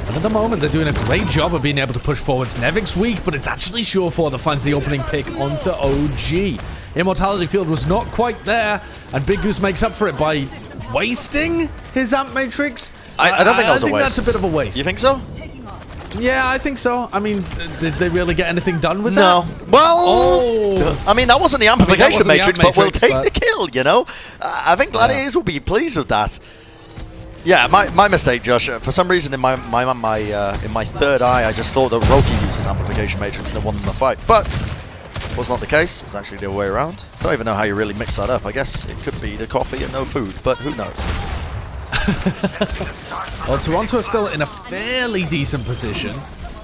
And at the moment, they're doing a great job of being able to push forwards. Nevic's weak, but it's actually Shawfall that finds the opening pick onto OG. Immortality Field was not quite there, and Big Goose makes up for it by wasting his amp matrix. I don't think that was a waste. I think that's a bit of a waste. You think so? Yeah, I think so. I mean, did they really get anything done with that? No. Well, I mean, that wasn't the amplification matrix, but we'll take the kill, you know? I think Gladiators will be pleased with that. Yeah, my mistake, Josh. For some reason, in my third eye, I just thought that Roki used his amplification matrix and then won the fight. But it was not the case. It was actually the other way around. Don't even know how you really mix that up. I guess it could be the coffee and no food, but who knows? Well, Toronto is still in a fairly decent position.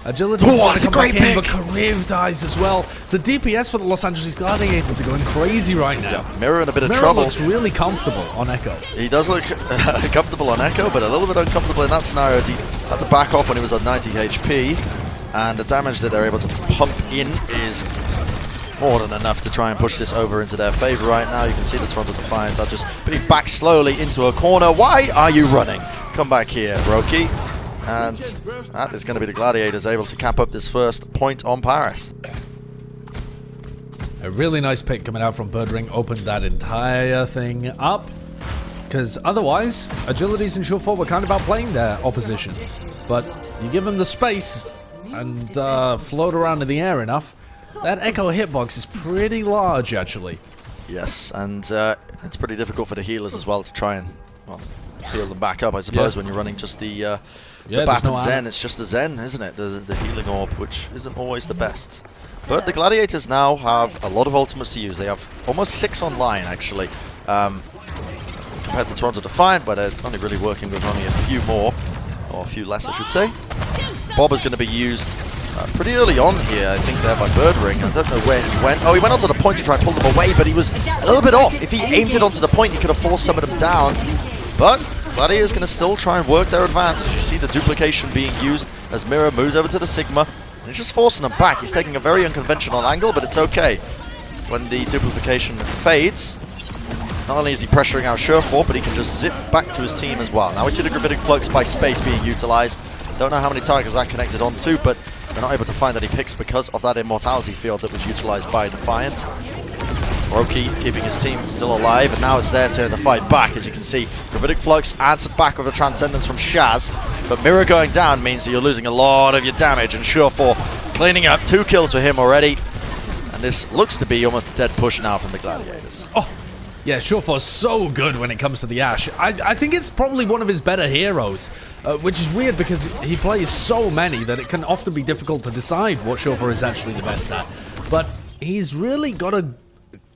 Agility that's a great pick. But Kariv dies as well. The DPS for the Los Angeles Gladiators are going crazy right now. Yeah, Mirror in a bit of trouble. Looks really comfortable on Echo. He does look comfortable on Echo, but a little bit uncomfortable in that scenario as he had to back off when he was on 90 HP. And the damage that they're able to pump in is more than enough to try and push this over into their favor right now. You can see the Toronto Defiant are just being back slowly into a corner. Why are you running? Come back here, Roki. And that is going to be the Gladiators able to cap up this first point on Paris. A really nice pick coming out from Birdring, opened that entire thing up. Because otherwise, Agilities and Surefour were kind of outplaying their opposition. But you give them the space and float around in the air enough, that Echo hitbox is pretty large, actually. Yes, and it's pretty difficult for the healers as well to try and, well, heal them back up, I suppose, when you're running just the BAP and Zen. It's just the Zen, isn't it? The healing orb, which isn't always the best. But the Gladiators now have a lot of ultimates to use. They have almost 6 online, actually, compared to Toronto Defiant, where they're only really working with only a few more, or a few less, I should say. Bob is going to be used pretty early on here, I think, there by Birdring. I don't know where he went. Oh, he went onto the point to try and pull them away, but he was a little bit off. If he aimed it onto the point, he could have forced some of them down. But Gladiators going to still try and work their advantage. You see the duplication being used as Mirror moves over to the Sigma. And he's just forcing them back. He's taking a very unconventional angle, but it's okay. When the duplication fades, not only is he pressuring out Surefour, but he can just zip back to his team as well. Now we see the Gravitic Flux by Space being utilized. Don't know how many targets that connected onto, but they're not able to find any picks because of that Immortality field that was utilized by Defiant. Roki keeping his team still alive, and now it's their turn to fight back. As you can see, Gravitic Flux answered back with a Transcendence from Shaz, but Mirror going down means that you're losing a lot of your damage, and Surefour cleaning up 2 kills for him already. And this looks to be almost a dead push now from the Gladiators. Oh, yeah, Surefour's so good when it comes to the Ashe. I think it's probably one of his better heroes, which is weird because he plays so many that it can often be difficult to decide what Surefour is actually the best at. But he's really got a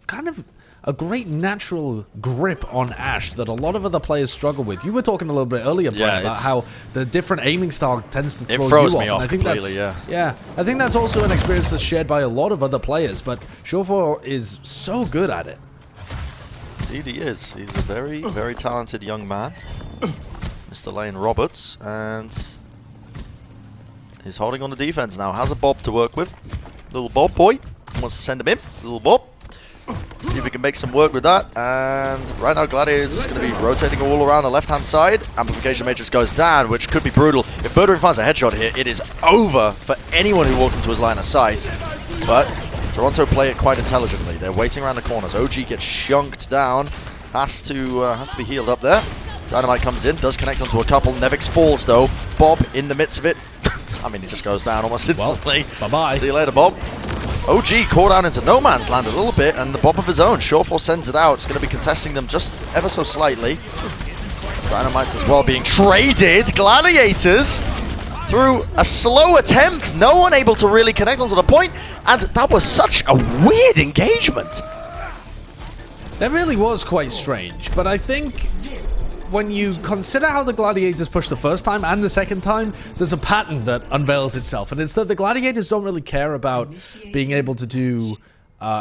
kind of a great natural grip on Ashe that a lot of other players struggle with. You were talking a little bit earlier, Brian, about how the different aiming style tends to throw you off. It throws me off completely, yeah. I think that's also an experience that's shared by a lot of other players, but Surefour is so good at it. Indeed he is. He's a very, very talented young man, Mr. Lane Roberts, and he's holding on the defense now. Has a Bob to work with. Little Bob boy wants to send him in. Little Bob. See if we can make some work with that. And right now Gladiators is going to be rotating all around the left-hand side. Amplification Matrix goes down, which could be brutal. If Birdring finds a headshot here, it is over for anyone who walks into his line of sight. But Toronto play it quite intelligently. They're waiting around the corners. OG gets shunked down. Has to be healed up there. Dynamite comes in, does connect onto a couple. Nevix falls though. Bob in the midst of it. I mean, he just goes down almost instantly. Well, bye-bye. See you later, Bob. OG caught down into no man's land a little bit, and the Bob of his own. Surefour sends it out. It's going to be contesting them just ever so slightly. Dynamites as well being traded. Gladiators through a slow attempt. No one able to really connect onto the point, and that was such a weird engagement. That really was quite strange, but I think when you consider how the Gladiators pushed the first time and the second time, there's a pattern that unveils itself, and it's that the Gladiators don't really care about being able to do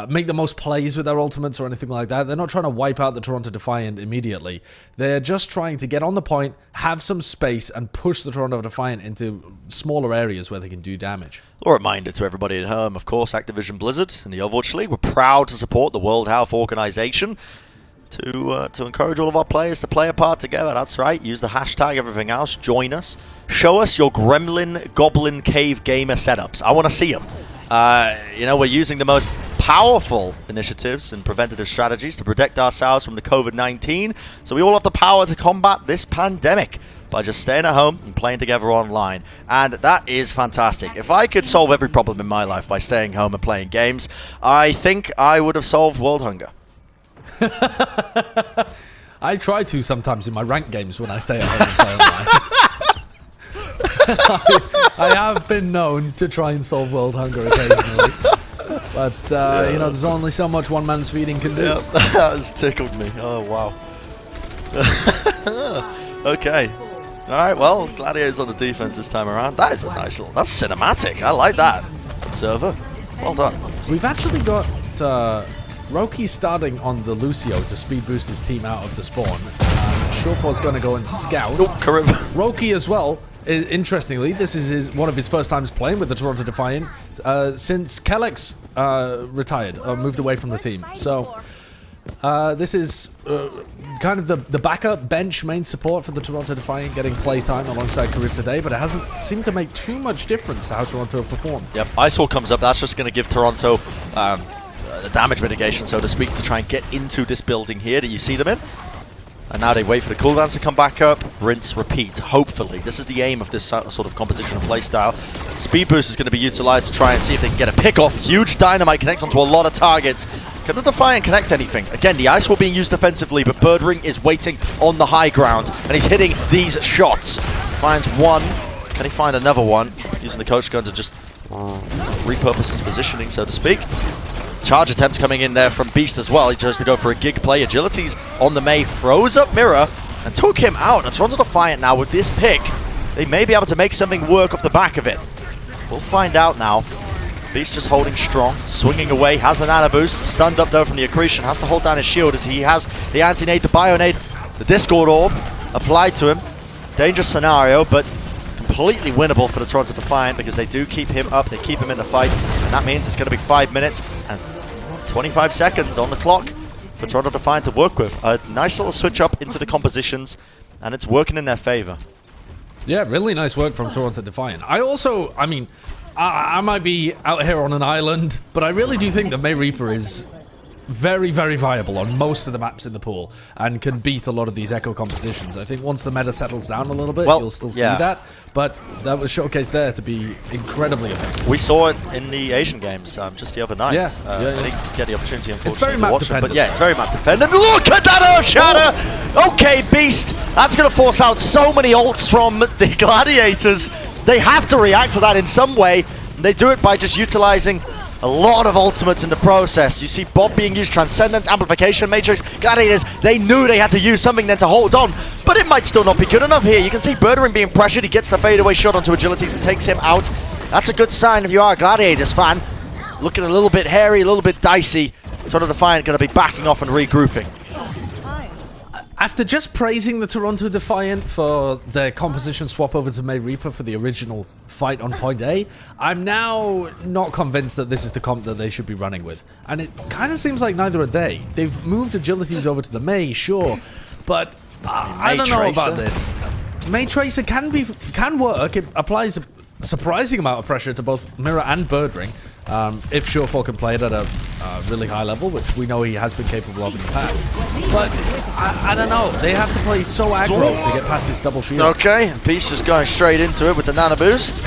make the most plays with their ultimates or anything like that. They're not trying to wipe out the Toronto Defiant immediately. They're just trying to get on the point, have some space, and push the Toronto Defiant into smaller areas where they can do damage. A reminder to everybody at home, of course, Activision Blizzard and the Overwatch League, we're proud to support the World Health Organization to encourage all of our players to play a part together. That's right. Use the hashtag, everything else. Join us. Show us your Gremlin Goblin Cave Gamer setups. I want to see them. You know, we're using the most powerful initiatives and preventative strategies to protect ourselves from the COVID-19. So we all have the power to combat this pandemic by just staying at home and playing together online. And that is fantastic. If I could solve every problem in my life by staying home and playing games, I think I would have solved world hunger. I try to sometimes in my ranked games when I stay at home and play online. I have been known to try and solve world hunger occasionally. But, you know, there's only so much one man's feeding can do. Yep, that has tickled me. Oh, wow. Okay. Alright, well, Gladiators on the defense this time around. That is a nice little... That's cinematic. I like that. Observer. Well done. We've actually got Roki starting on the Lucio to speed boost his team out of the spawn. Surefour's going to go and scout. Oh, correct. Roki as well. Interestingly, this is one of his first times playing with the Toronto Defiant since Kellex retired, or moved away from the team. So this is kind of the backup bench main support for the Toronto Defiant, getting playtime alongside Karif today, but it hasn't seemed to make too much difference to how Toronto have performed. Yep, Ice Wall comes up. That's just going to give Toronto the damage mitigation, so to speak, to try and get into this building here that you see them in. And now they wait for the cooldowns to come back up, rinse, repeat, hopefully. This is the aim of this sort of composition and playstyle. Speed boost is going to be utilized to try and see if they can get a pick off. Huge dynamite connects onto a lot of targets. Can the Defiant connect anything? Again, the Ice Wall being used defensively, but Birdring is waiting on the high ground, and he's hitting these shots. Finds one. Can he find another one? Using the coach gun to just repurpose his positioning, so to speak. Charge attempts coming in there from Beast as well. He chose to go for a gig play. Agility's on the May, froze up Mirror, and took him out. And Toronto Defiant now with this pick, they may be able to make something work off the back of it. We'll find out now. Beast just holding strong, swinging away, has the nano boost, stunned up though from the accretion, has to hold down his shield as he has the anti-nade, the bio-nade, the Discord orb applied to him. Dangerous scenario, but completely winnable for the Toronto Defiant because they do keep him up, they keep him in the fight, and that means it's going to be 5 minutes and 25 seconds on the clock for Toronto Defiant to work with. A nice little switch up into the compositions, and it's working in their favor. Yeah, really nice work from Toronto Defiant. I mean, I might be out here on an island, but I really do think that May Reaper is very, very viable on most of the maps in the pool and can beat a lot of these echo compositions. I think once the meta settles down a little bit, you'll still see that, but that was showcased there to be incredibly effective. We saw it in the Asian games just the other night. I didn't get the opportunity, unfortunately, it's very to map watch dependent. it, but yeah, it's very map dependent. Look at that Earth Shatter! Okay, Beast, that's going to force out so many ults from the Gladiators. They have to react to that in some way, and they do it by just utilizing a lot of ultimates in the process. You see Bob being used, Transcendence, Amplification, Matrix, Gladiators. They knew they had to use something then to hold on, but it might still not be good enough here. You can see Birdering being pressured. He gets the fadeaway shot onto Agilities and takes him out. That's a good sign if you are a Gladiators fan. Looking a little bit hairy, a little bit dicey. Toronto Defiant going to be backing off and regrouping. After just praising the Toronto Defiant for their composition swap over to May Reaper for the original fight on point A, I'm now not convinced that this is the comp that they should be running with. And it kind of seems like neither are they. They've moved Agilities over to the May, sure, but I don't know about this. May Tracer can work. It applies a surprising amount of pressure to both Mirror and Birdring. If Surefall can play it at a really high level, which we know he has been capable of in the past. But I don't know. They have to play so aggro to get past this double shield. Okay, Beast is going straight into it with the nano boost.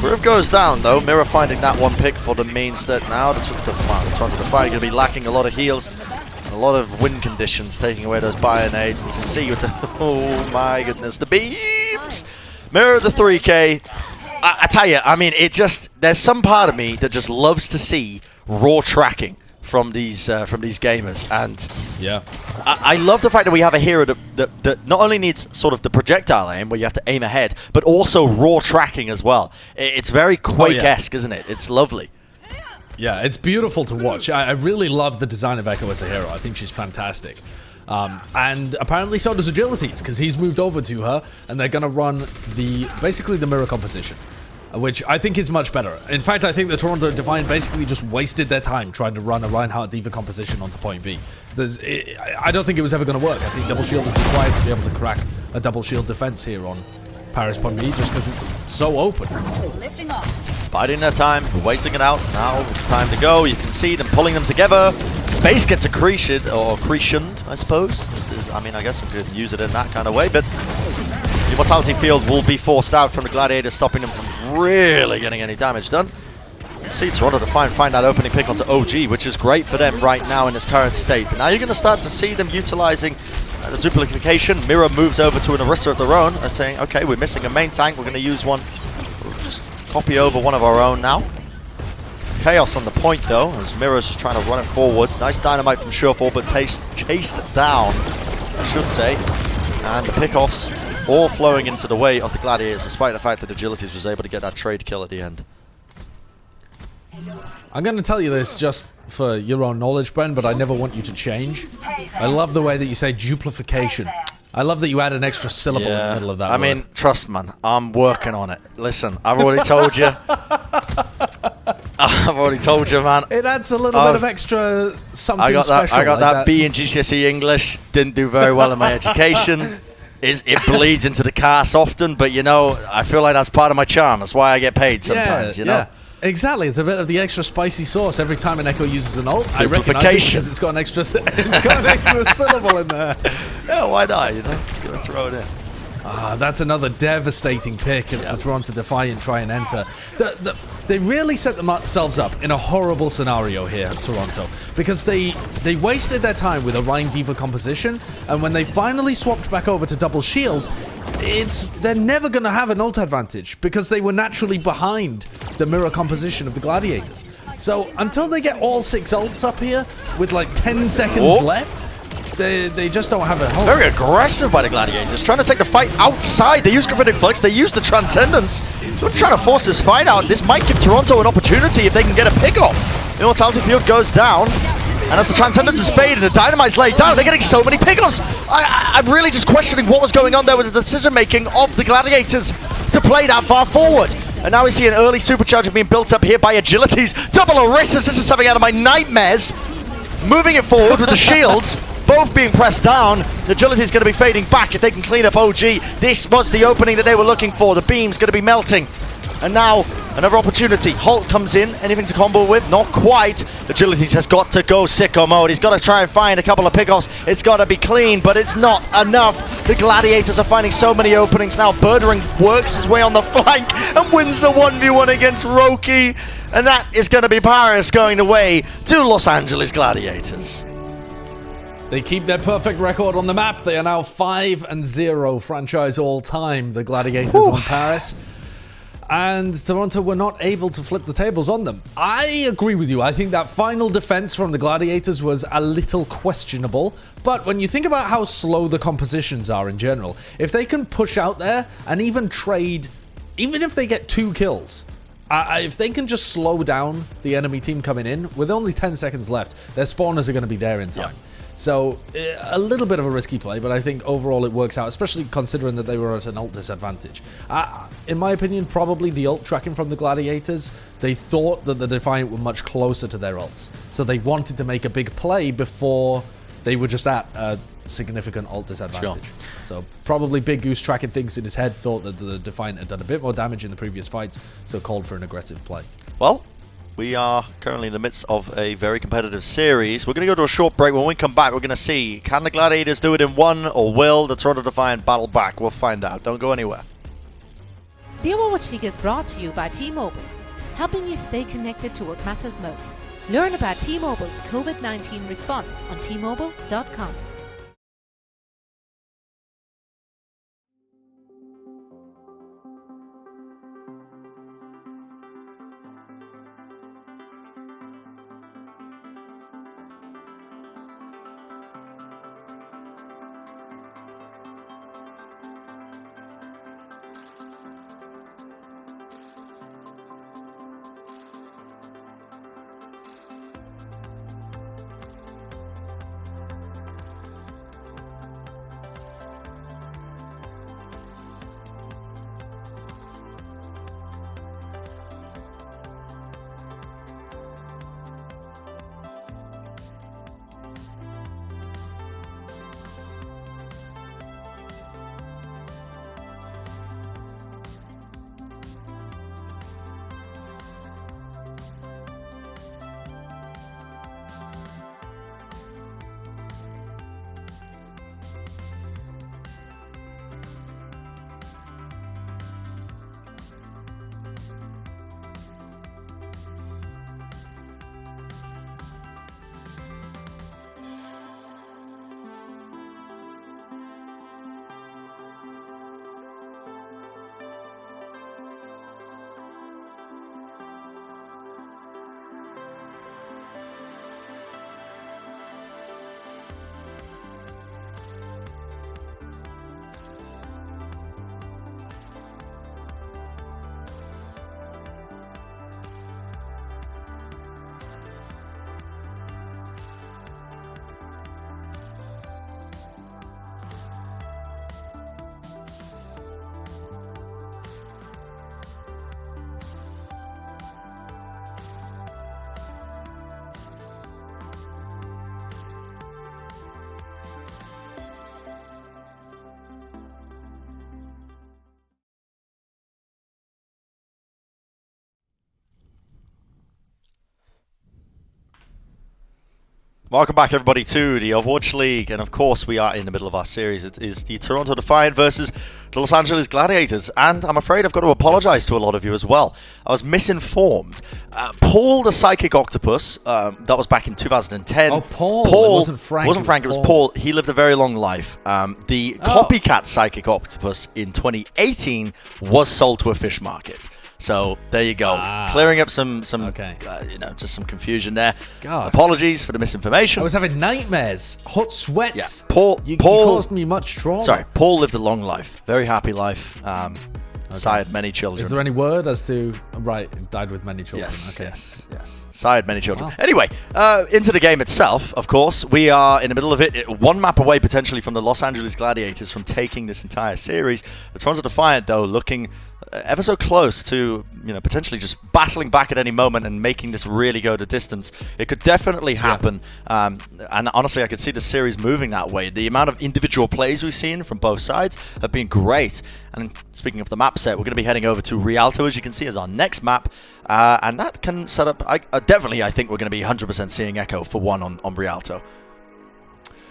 Groove goes down though. Mirror finding that one pick for them means that now the Toronto Defiant going to be lacking a lot of heals and a lot of win conditions, taking away those bio-nades. You can see with the oh my goodness, the beams. Mirror the 3K. I tell you, I mean, there's some part of me that just loves to see raw tracking from these gamers, and yeah, I love the fact that we have a hero that not only needs sort of the projectile aim where you have to aim ahead, but also raw tracking as well. It's very Quake-esque, isn't it? It's lovely. Yeah, it's beautiful to watch. I really love the design of Echo as a hero. I think she's fantastic. And apparently so does Agilities, because he's moved over to her, and they're going to run basically the mirror composition, which I think is much better. In fact, I think the Toronto Defiant basically just wasted their time trying to run a Reinhardt D.Va composition onto point B. I don't think it was ever going to work. I think double shield is required to be able to crack a double shield defense here on Paris point B, just because it's so open. Lifting off. Biding their time, waiting it out. Now it's time to go. You can see them pulling them together. Space gets accretioned, I suppose. I mean, I guess we could use it in that kind of way, but the Immortality Field will be forced out from the Gladiators, stopping them from really getting any damage done. You can see Toronto Defiant find that opening pick onto OG, which is great for them right now in this current state. But now you're going to start to see them utilizing the duplication. Mirror moves over to an Orisa of their own and saying, okay, we're missing a main tank, we're going to use one. We'll just copy over one of our own now. Chaos on the point though, as Mirror's just trying to run it forwards. Nice dynamite from Surefall, but chased down, I should say. And the pickoffs all flowing into the way of the Gladiators, despite the fact that Agilities was able to get that trade kill at the end. I'm going to tell you this just for your own knowledge, Bren, but I never want you to change. I love the way that you say duplication. I love that you add an extra syllable in the middle of that word. mean, trust man, I'm working on it. Listen, I've already told you. I've already told you, man. It adds a little bit of extra something special. I got that B in GCSE English. Didn't do very well in my education. It bleeds into the cast often, but you know, I feel like that's part of my charm. That's why I get paid sometimes, you know? Exactly, it's a bit of the extra spicy sauce every time an Echo uses an ult. I recognize it because it's got an extra, syllable in there. Yeah, why not? You know, gonna throw it in. That's another devastating pick as the Toronto Defiant try and enter. They really set themselves up in a horrible scenario here at Toronto because they wasted their time with a Rein D.Va composition, and when they finally swapped back over to double shield, they're never going to have an ult advantage because they were naturally behind the mirror composition of the Gladiators. So until they get all 6 ults up here with like 10 seconds left, they just don't have a hope. Very aggressive by the Gladiators, trying to take the fight outside. They use Gravitic Flux, they use the Transcendence. So they're trying to force this fight out. This might give Toronto an opportunity if they can get a pick off. Immortality Field goes down, and as the Transcendence is faded and the Dynamite's laid down, they're getting so many pickoffs. I'm really just questioning what was going on there with the decision-making of the Gladiators to play that far forward. And now we see an early supercharger being built up here by Agilities. Double Orisas, this is something out of my nightmares. Moving it forward with the shields. Both being pressed down. The Agility is going to be fading back if they can clean up OG. This was the opening that they were looking for. The beam's going to be melting. And now, another opportunity. Holt comes in. Anything to combo with? Not quite. Agilities has got to go sicko mode. He's got to try and find a couple of pickoffs. It's got to be clean, but it's not enough. The Gladiators are finding so many openings now. Birdering works his way on the flank and wins the 1v1 against Roki. And that is going to be Paris going away to Los Angeles Gladiators. They keep their perfect record on the map. They are now 5-0 franchise all-time, the Gladiators on Paris. And Toronto were not able to flip the tables on them. I agree with you. I think that final defense from the Gladiators was a little questionable. But when you think about how slow the compositions are in general, if they can push out there and even trade, even if they get 2 kills, if they can just slow down the enemy team coming in, with only 10 seconds left, their spawners are going to be there in time. Yeah. So, a little bit of a risky play, but I think overall it works out, especially considering that they were at an ult disadvantage. In my opinion, probably the ult tracking from the Gladiators, they thought that the Defiant were much closer to their ults. So they wanted to make a big play before they were just at a significant ult disadvantage. Sure. So probably Big Goose tracking things in his head, thought that the Defiant had done a bit more damage in the previous fights, so called for an aggressive play. Well, we are currently in the midst of a very competitive series. We're going to go to a short break. When we come back, we're going to see, can the Gladiators do it in one, or will the Toronto Defiant battle back? We'll find out. Don't go anywhere. The Overwatch League is brought to you by T-Mobile, helping you stay connected to what matters most. Learn about T-Mobile's COVID-19 response on T-Mobile.com. Welcome back, everybody, to the Overwatch League, and of course we are in the middle of our series. It is the Toronto Defiant versus the Los Angeles Gladiators, and I'm afraid I've got to apologize to a lot of you as well. I was misinformed. Paul the Psychic Octopus, that was back in 2010. Oh, Paul. It wasn't Frank. It wasn't Frank, it was Paul. He lived a very long life. The copycat Psychic Octopus in 2018 was sold to a fish market. So there you go, clearing up some just some confusion there. God. Apologies for the misinformation. I was having nightmares, hot sweats. Yeah. Paul you caused me much trauma. Sorry, Paul lived a long life, very happy life. Sired many children. Is there any word as to died with many children? Yes, okay. yes. Sired many children. Wow. Anyway, into the game itself, of course. We are in the middle of it, one map away potentially from the Los Angeles Gladiators from taking this entire series. The Toronto Defiant, though, looking ever so close to, potentially just battling back at any moment and making this really go the distance. It could definitely happen. Yeah. And honestly, I could see the series moving that way. The amount of individual plays we've seen from both sides have been great. And speaking of the map set, we're going to be heading over to Rialto, as you can see, as our next map. And that can set up... I think we're going to be 100% seeing Echo for one on Rialto.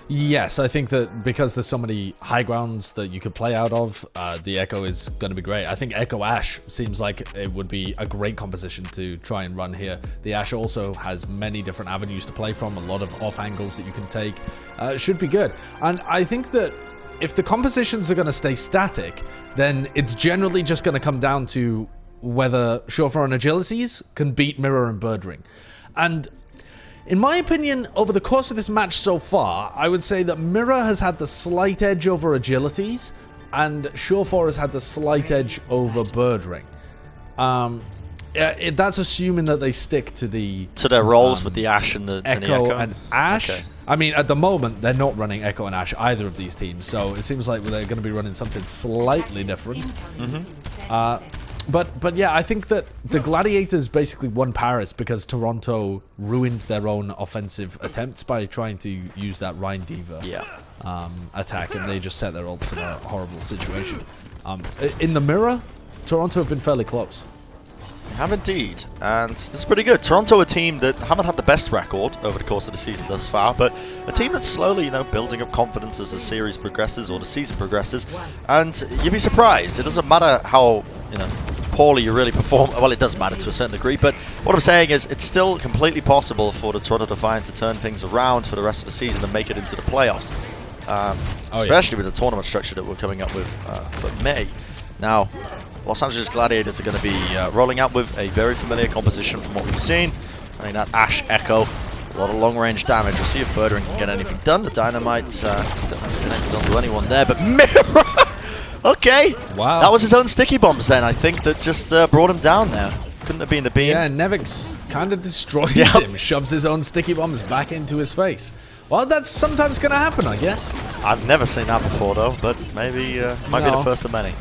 Yes, I think that because there's so many high grounds that you could play out of, the Echo is going to be great. I think Echo Ashe seems like it would be a great composition to try and run here. The Ashe also has many different avenues to play from, a lot of off angles that you can take. It should be good. And I think that if the compositions are going to stay static, then it's generally just going to come down to whether Surefire and Agilities can beat Mirror and Birdring. And in my opinion, over the course of this match so far, I would say that Mirror has had the slight edge over Agilities, and Surefire has had the slight edge over Birdring. That's assuming that they stick to their roles with the Ashe and the Echo and Ashe. Okay. I mean, at the moment, they're not running Echo and Ashe, either of these teams, so it seems like they're going to be running something slightly different. But yeah, I think that the Gladiators basically won Paris because Toronto ruined their own offensive attempts by trying to use that Rhine D.Va attack, and they just set their ults in a horrible situation. In the mirror, Toronto have been fairly close. Have indeed, and this is pretty good. Toronto, a team that haven't had the best record over the course of the season thus far, but a team that's slowly, building up confidence as the series progresses or the season progresses. And you'd be surprised. It doesn't matter how, poorly you really perform. Well, it does matter to a certain degree, but what I'm saying is it's still completely possible for the Toronto Defiant to turn things around for the rest of the season and make it into the playoffs. Especially with the tournament structure that we're coming up with for May. Now, Los Angeles Gladiators are going to be rolling out with a very familiar composition from what we've seen. I mean, that Ashe Echo, a lot of long-range damage. We'll see if Birdring can get anything done. The Dynamite don't do anyone there, but Mirror! Okay, wow. That was his own sticky bombs then, I think, that just brought him down there. Couldn't have been the beam. Yeah, Nevix kind of destroys him, shoves his own sticky bombs back into his face. Well, that's sometimes going to happen, I guess. I've never seen that before, though, but maybe might be the first of many.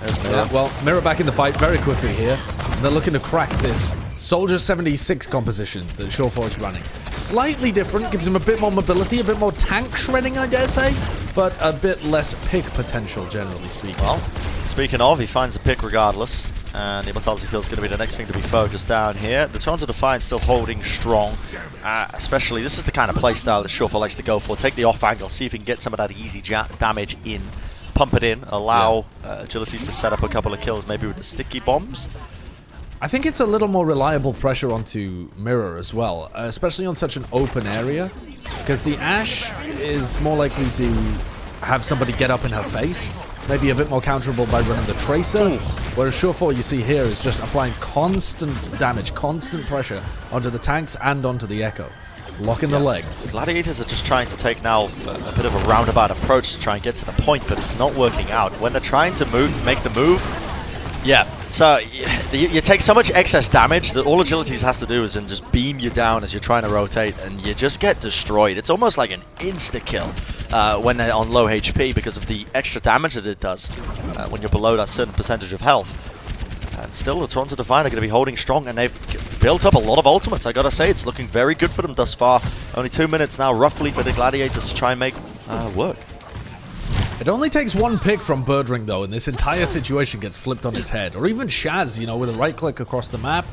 There's Mirror. Yeah, well, Mirror back in the fight very quickly here. They're looking to crack this Soldier 76 composition that Surefire is running. Slightly different, gives him a bit more mobility, a bit more tank shredding, I dare say, but a bit less pick potential, generally speaking. Well, speaking of, he finds a pick regardless, and the Immortality Field is going to be the next thing to be focused down here. The Toronto Defiant still holding strong, especially this is the kind of playstyle that Surefire likes to go for. Take the off angle, see if he can get some of that easy damage in. Pump it in, allow Agilities to set up a couple of kills, maybe with the sticky bombs. I think it's a little more reliable pressure onto Mirror as well, especially on such an open area, because the Ashe is more likely to have somebody get up in her face, maybe a bit more counterable by running the Tracer, whereas Surefire, you see here, is just applying constant damage, constant pressure onto the tanks and onto the Echo. Locking the legs. Gladiators are just trying to take now a bit of a roundabout approach to try and get to the point, but it's not working out. When they're trying to make the move, so you take so much excess damage that all Agilities has to do is then just beam you down as you're trying to rotate, and you just get destroyed. It's almost like an insta-kill when they're on low HP because of the extra damage that it does when you're below that certain percentage of health. And still, the Toronto Defiant are going to be holding strong, and they've built up a lot of ultimates. I gotta say, it's looking very good for them thus far. Only 2 minutes now, roughly, for the Gladiators to try and make work. It only takes one pick from Birdring, though, and this entire situation gets flipped on its head. Or even Shaz, with a right-click across the map.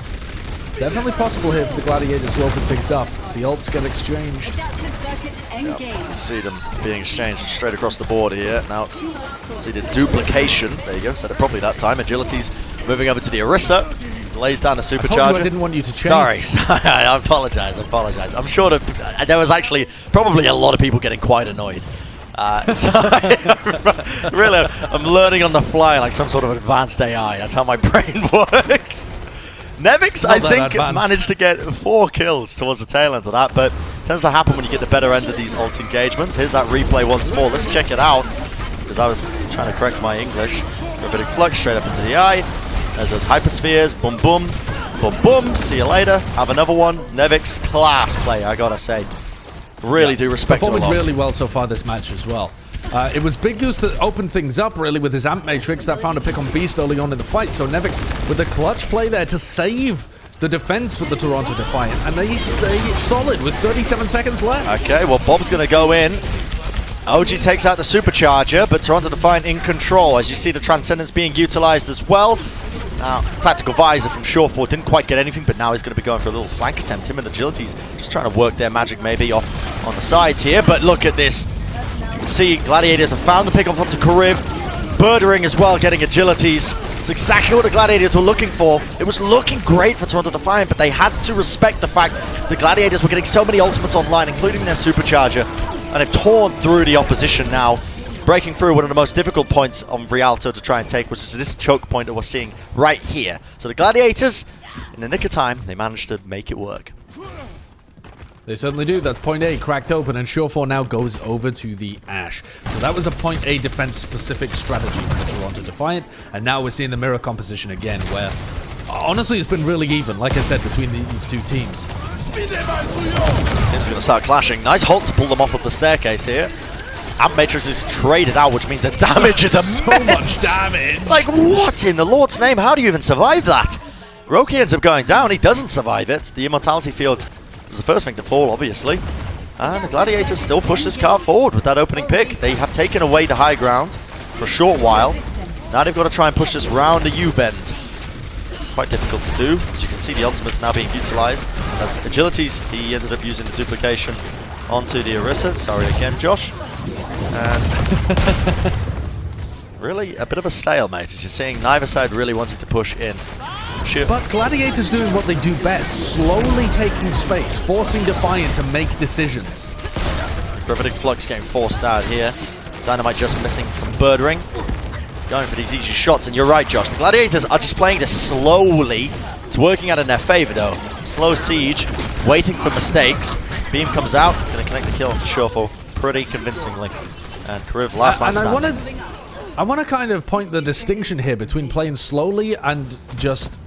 Definitely possible here for the Gladiators to open things up as the ults get exchanged. Yep. You see them being exchanged straight across the board here. Now, see the duplication. There you go, said it properly that time. Agility's moving over to the Orisa. Lays down a supercharger. I didn't want you to change. Sorry, I apologize. I'm sure that there was actually probably a lot of people getting quite annoyed. So really, I'm learning on the fly like some sort of advanced AI. That's how my brain works. Nevix, I think, managed to get 4 kills towards the tail end of that, but it tends to happen when you get the better end of these ult engagements. Here's that replay once more. Let's check it out, because I was trying to correct my English. Gravitic Flux straight up into the eye. There's those hyperspheres. Boom, boom. Boom, boom. See you later. Have another one. Nevix, class play, I gotta say. Really do respect it a lot. Performing really well so far this match as well. It was Big Goose that opened things up, really, with his Amp Matrix that found a pick on Beast early on in the fight. So Nevix with a clutch play there to save the defense for the Toronto Defiant. And they stay solid with 37 seconds left. Okay, well, Bob's going to go in. OG takes out the supercharger, but Toronto Defiant in control. As you see the Transcendence being utilized as well. Now, Tactical Visor from Shore4 didn't quite get anything, but now he's going to be going for a little flank attempt. Him and Agility's just trying to work their magic maybe off on the sides here. But look at this. You can see Gladiators have found the pick off onto Kariv. Birdering as well, getting Agilities. It's exactly what the Gladiators were looking for. It was looking great for Toronto Defiant, but they had to respect the fact the Gladiators were getting so many ultimates online, including their supercharger, and they've torn through the opposition now, breaking through one of the most difficult points on Rialto to try and take, which is this choke point that we're seeing right here. So the Gladiators, in the nick of time, they managed to make it work. They certainly do. That's point A cracked open, and Shore4 now goes over to the Ash. So that was a point A defense-specific strategy for the Toronto Defiant, and now we're seeing the mirror composition again, where honestly it's been really even, like I said, between these two teams. Teams going to start clashing. Nice halt to pull them off of the staircase here. Amp Matrix is traded out, which means the damage is immense. So much damage. Like, what in the Lord's name? How do you even survive that? Roki ends up going down. He doesn't survive it. The Immortality Field was the first thing to fall, obviously. And the Gladiators still push this car forward with that opening pick. They have taken away the high ground for a short while. Now they've got to try and push this round the U-bend. Quite difficult to do. As you can see, the ultimate's now being utilized. As Agilities, he ended up using the duplication onto the Orisa. Sorry again, Josh. And really a bit of a stalemate, as you're seeing neither side really wanting to push in. But Gladiators doing what they do best, slowly taking space, forcing Defiant to make decisions. Gravitic Flux getting forced out here. Dynamite just missing from Birdring. Going for these easy shots, and you're right, Josh. The Gladiators are just playing this slowly. It's working out in their favor, though. Slow siege, waiting for mistakes. Beam comes out. It's going to connect the kill onto Shore4 pretty convincingly. And Kariv, last man standing. I want to kind of point the distinction here between playing slowly and just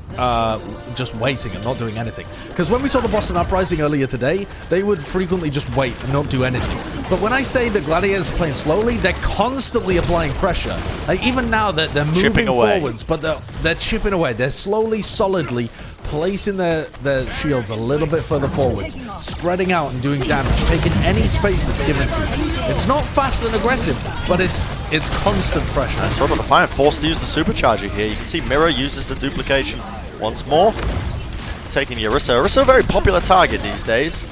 waiting and not doing anything. Because when we saw the Boston Uprising earlier today, they would frequently just wait and not do anything. But when I say the Gladiators are playing slowly, they're constantly applying pressure. Like even now they're moving forwards, but they're chipping away. They're slowly, solidly placing their shields a little bit further forwards, spreading out and doing damage, taking any space that's given to them. It's not fast and aggressive, but it's constant pressure. And Toronto Defiant forced to use the supercharger here. You can see Mirror uses the duplication once more, taking the Orisa. Orisa a very popular target these days.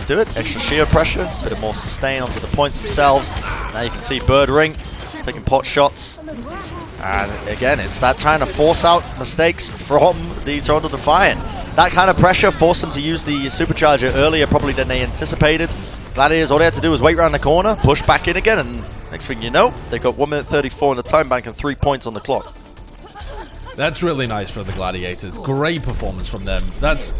Do it, extra sheer pressure, a bit more sustain onto the points themselves. Now you can see Birdring taking pot shots. And again, it's that trying to force out mistakes from the Toronto Defiant. That kind of pressure forced them to use the supercharger earlier probably than they anticipated. Gladiators, all they had to do was wait around the corner, push back in again, and next thing you know, they've got 1 minute 34 in the time bank and 3 points on the clock. That's really nice for the Gladiators. Great performance from them. That's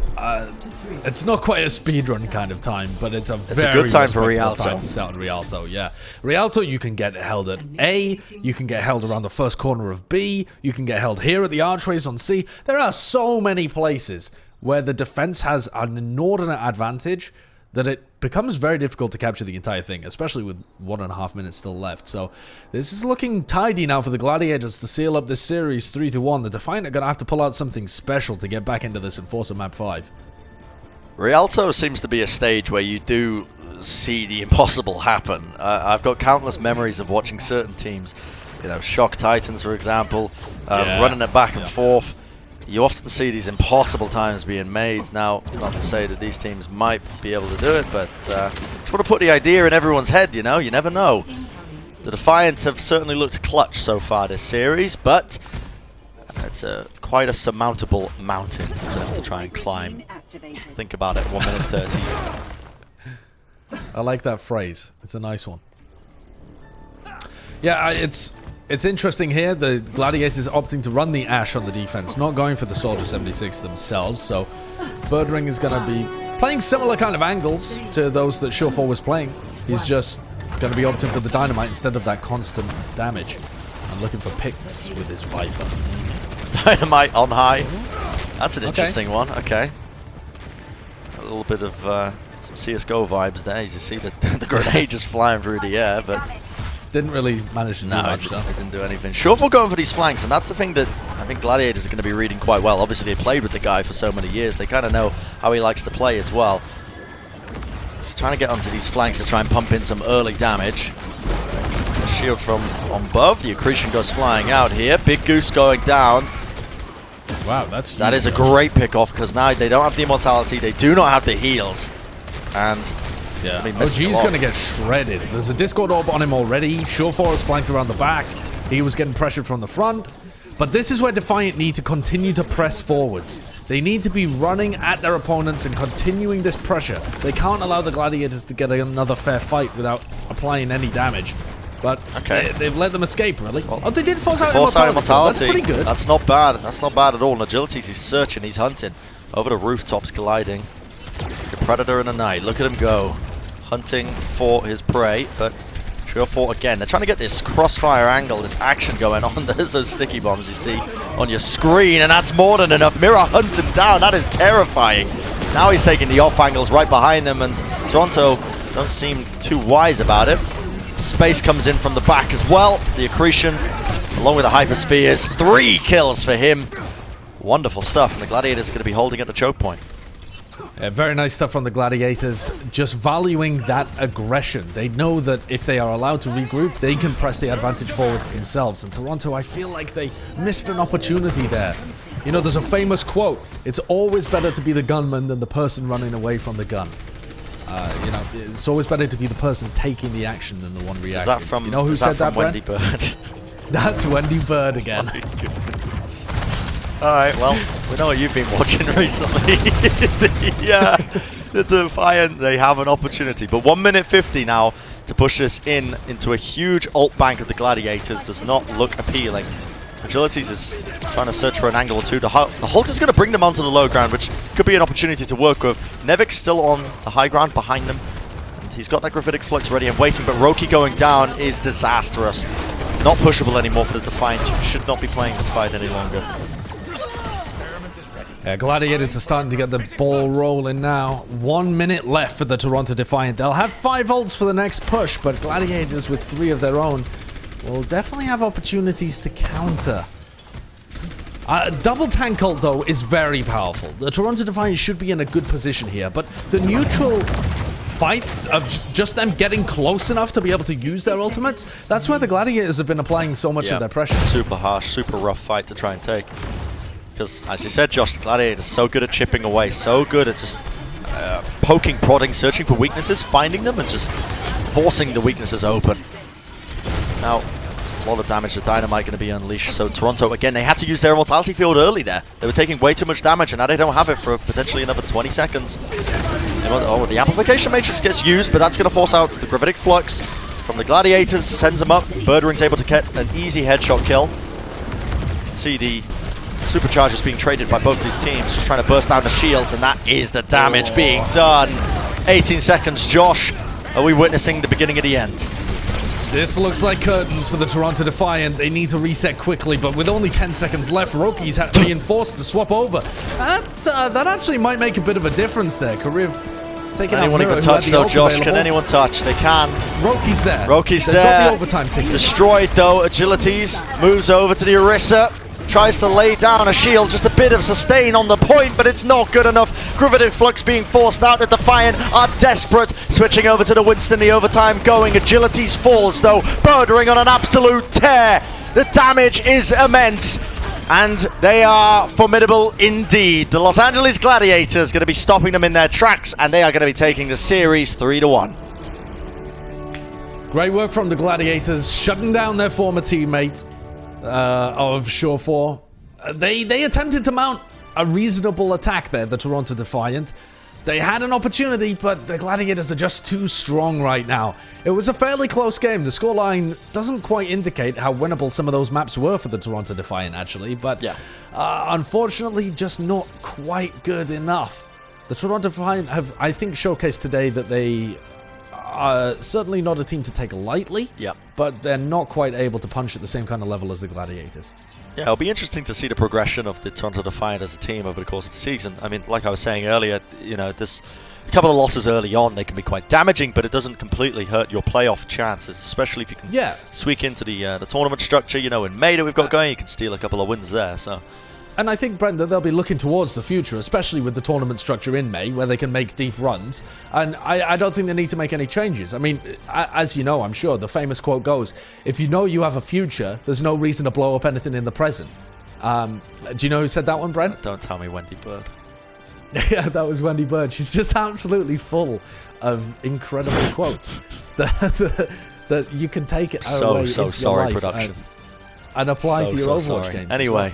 it's not quite a speedrun kind of time, but it's a very good time for Rialto. Time to set on Rialto, yeah. Rialto, you can get held at A, you can get held around the first corner of B, you can get held here at the archways on C. There are so many places where the defense has an inordinate advantage that it becomes very difficult to capture the entire thing, especially with 1.5 minutes still left. So this is looking tidy now for the Gladiators to seal up this series 3-1. The Defiant are going to have to pull out something special to get back into this Enforcer Map 5. Rialto seems to be a stage where you do see the impossible happen. I've got countless memories of watching certain teams, you know, Shock Titans, for example, running it back and forth. you often see these impossible times being made. Now, not to say that these teams might be able to do it, but just want to put the idea in everyone's head, you know? You never know. The Defiant have certainly looked clutch so far this series, but it's quite a surmountable mountain for them to try and climb. Think about it, 1 minute 30. I like that phrase. It's a nice one. Yeah, it's interesting here. The Gladiators opting to run the Ashe on the defense, not going for the Soldier 76 themselves. So Birdring is going to be playing similar kind of angles to those that Surefour was playing. He's just going to be opting for the Dynamite instead of that constant damage. And looking for picks with his Viper. Dynamite on high. That's an interesting one. Okay. A little bit of some CSGO vibes there. As you see the grenade just flying through the air, but didn't really manage to do much. No, it didn't do anything. Surefour going for these flanks, and that's the thing that I think Gladiators are going to be reading quite well. Obviously, they played with the guy for so many years. They kind of know how he likes to play as well. Just trying to get onto these flanks to try and pump in some early damage. Shield from on above. The accretion goes flying out here. Big Goose going down. Wow, that's huge. That is a great pick off because now they don't have the immortality. They do not have the heals. And yeah, OG's going to get shredded. There's a Discord orb on him already. Surefour is flanked around the back. He was getting pressured from the front. But this is where Defiant need to continue to press forwards. They need to be running at their opponents and continuing this pressure. They can't allow the Gladiators to get another fair fight without applying any damage. But they've let them escape, really. Well, oh, they did force out immortality. That's pretty good. That's not bad. That's not bad at all. And Agilities, he's searching, he's hunting. Over the rooftops, gliding. The Predator and a Knight. Look at him go. Hunting for his prey, but Surefour again. They're trying to get this crossfire angle, this action going on. There's those sticky bombs you see on your screen, and that's more than enough. Mira hunts him down. That is terrifying. Now he's taking the off angles right behind them, and Toronto don't seem too wise about it. Space comes in from the back as well. The accretion, along with the hyperspheres. 3 kills for him. Wonderful stuff, and the Gladiators are going to be holding at the choke point. Yeah, very nice stuff from the Gladiators, just valuing that aggression. They know that if they are allowed to regroup, they can press the advantage forwards themselves. And Toronto, I feel like they missed an opportunity there. You know, there's a famous quote, it's always better to be the gunman than the person running away from the gun. You know, it's always better to be the person taking the action than the one reacting. Is that from, you know who said that, Wendy Bird? That's Wendy Bird again. My goodness. Alright, well, we know what you've been watching recently. The Defiant, they have an opportunity. But 1 minute 50 now to push this into a huge ult bank of the Gladiators does not look appealing. Agilities is trying to search for an angle or two. The Halt is going to bring them onto the low ground, which could be an opportunity to work with. Nevik's still on the high ground behind them. And he's got that Gravitic Flux ready and waiting, but Roki going down is disastrous. Not pushable anymore for the Defiant. You should not be playing this fight any longer. Yeah, Gladiators are starting to get the ball rolling now. 1 minute left for the Toronto Defiant. They'll have 5 ults for the next push, but Gladiators with 3 of their own will definitely have opportunities to counter. Double tank ult, though, is very powerful. The Toronto Defiant should be in a good position here, but the neutral fight of just them getting close enough to be able to use their ultimates, that's where the Gladiators have been applying so much of their pressure. Super harsh, super rough fight to try and take. Because, as you said, Josh, the Gladiator is so good at chipping away, so good at just poking, prodding, searching for weaknesses, finding them, and just forcing the weaknesses open. Now, a lot of damage to Dynamite going to be unleashed, so Toronto, again, they had to use their immortality field early there. They were taking way too much damage, and now they don't have it for potentially another 20 seconds. Oh, the Amplification Matrix gets used, but that's going to force out the Gravitic Flux from the Gladiators, sends them up. Birdring's able to get an easy headshot kill. You can see the Superchargers being traded by both these teams, just trying to burst down the shields, and that is the damage being done. 18 seconds, Josh. Are we witnessing the beginning of the end? This looks like curtains for the Toronto Defiant. They need to reset quickly, but with only 10 seconds left, Roki's being forced to swap over. That actually might make a bit of a difference there. Kariv taking out anyone even touch though, Josh? Available. Can anyone touch? They can. Roki's there. Roki's They've there. got the overtime ticket. Destroyed though. Agilities moves over to the Orisa. Tries to lay down a shield, just a bit of sustain on the point, but it's not good enough. Gravitic Flux being forced out. The Defiant are desperate. Switching over to the Winston, the overtime going. Agilities falls though. Birdring on an absolute tear. The damage is immense. And they are formidable indeed. The Los Angeles Gladiators going to be stopping them in their tracks, and they are going to be taking the series 3-1. Great work from the Gladiators, shutting down their former teammate of Shore4. They attempted to mount a reasonable attack there, the Toronto Defiant. They had an opportunity, but the Gladiators are just too strong right now. It was a fairly close game. The scoreline doesn't quite indicate how winnable some of those maps were for the Toronto Defiant, actually, but unfortunately, just not quite good enough. The Toronto Defiant have, I think, showcased today that they are certainly not a team to take lightly, but they're not quite able to punch at the same kind of level as the Gladiators. Yeah, it'll be interesting to see the progression of the Toronto Defiant as a team over the course of the season. I mean, like I was saying earlier, you know, this a couple of losses early on, they can be quite damaging, but it doesn't completely hurt your playoff chances, especially if you can squeak into the tournament structure. You know, in May that we've got going, you can steal a couple of wins there. So. And I think, Brent, that they'll be looking towards the future, especially with the tournament structure in May, where they can make deep runs. And I don't think they need to make any changes. I mean, as you know, I'm sure, the famous quote goes, if you know you have a future, there's no reason to blow up anything in the present. Do you know who said that one, Brent? Don't tell me Wendy Bird. Yeah, that was Wendy Bird. She's just absolutely full of incredible quotes that you can take it away into your life production. And apply to your Overwatch games. Anyway.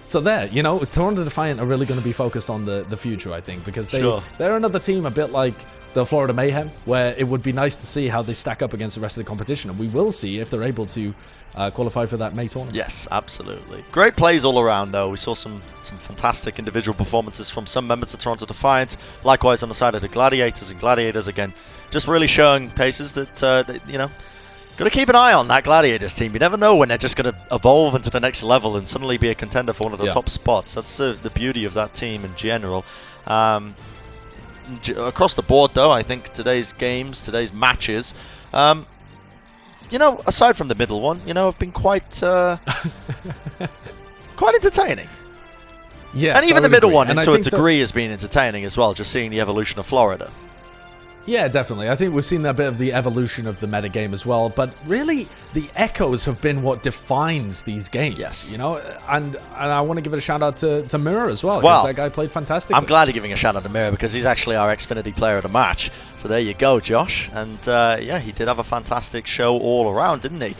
So there, you know, Toronto Defiant are really going to be focused on the future, I think, because they're another team a bit like the Florida Mayhem, where it would be nice to see how they stack up against the rest of the competition, and we will see if they're able to qualify for that May tournament. Yes, absolutely. Great plays all around, though. We saw some fantastic individual performances from some members of Toronto Defiant. Likewise on the side of the Gladiators, and Gladiators, again, just really showing paces that, you know, got to keep an eye on that Gladiators team. You never know when they're just going to evolve into the next level and suddenly be a contender for one of the top spots. That's the beauty of that team in general. Across the board, though, I think today's games, today's matches, you know, aside from the middle one, you know, have been quite quite entertaining. Yeah, and even the middle one, to a degree, has been entertaining as well, just seeing the evolution of Florida. Yeah, definitely. I think we've seen a bit of the evolution of the metagame as well, but really the echoes have been what defines these games. Yes. You know, and I want to give it a shout out to Mirror as well, because that guy played fantastic. I'm glad you're giving a shout out to Mirror because he's actually our Xfinity player of the match. So there you go, Josh. And yeah, he did have a fantastic show all around, didn't he?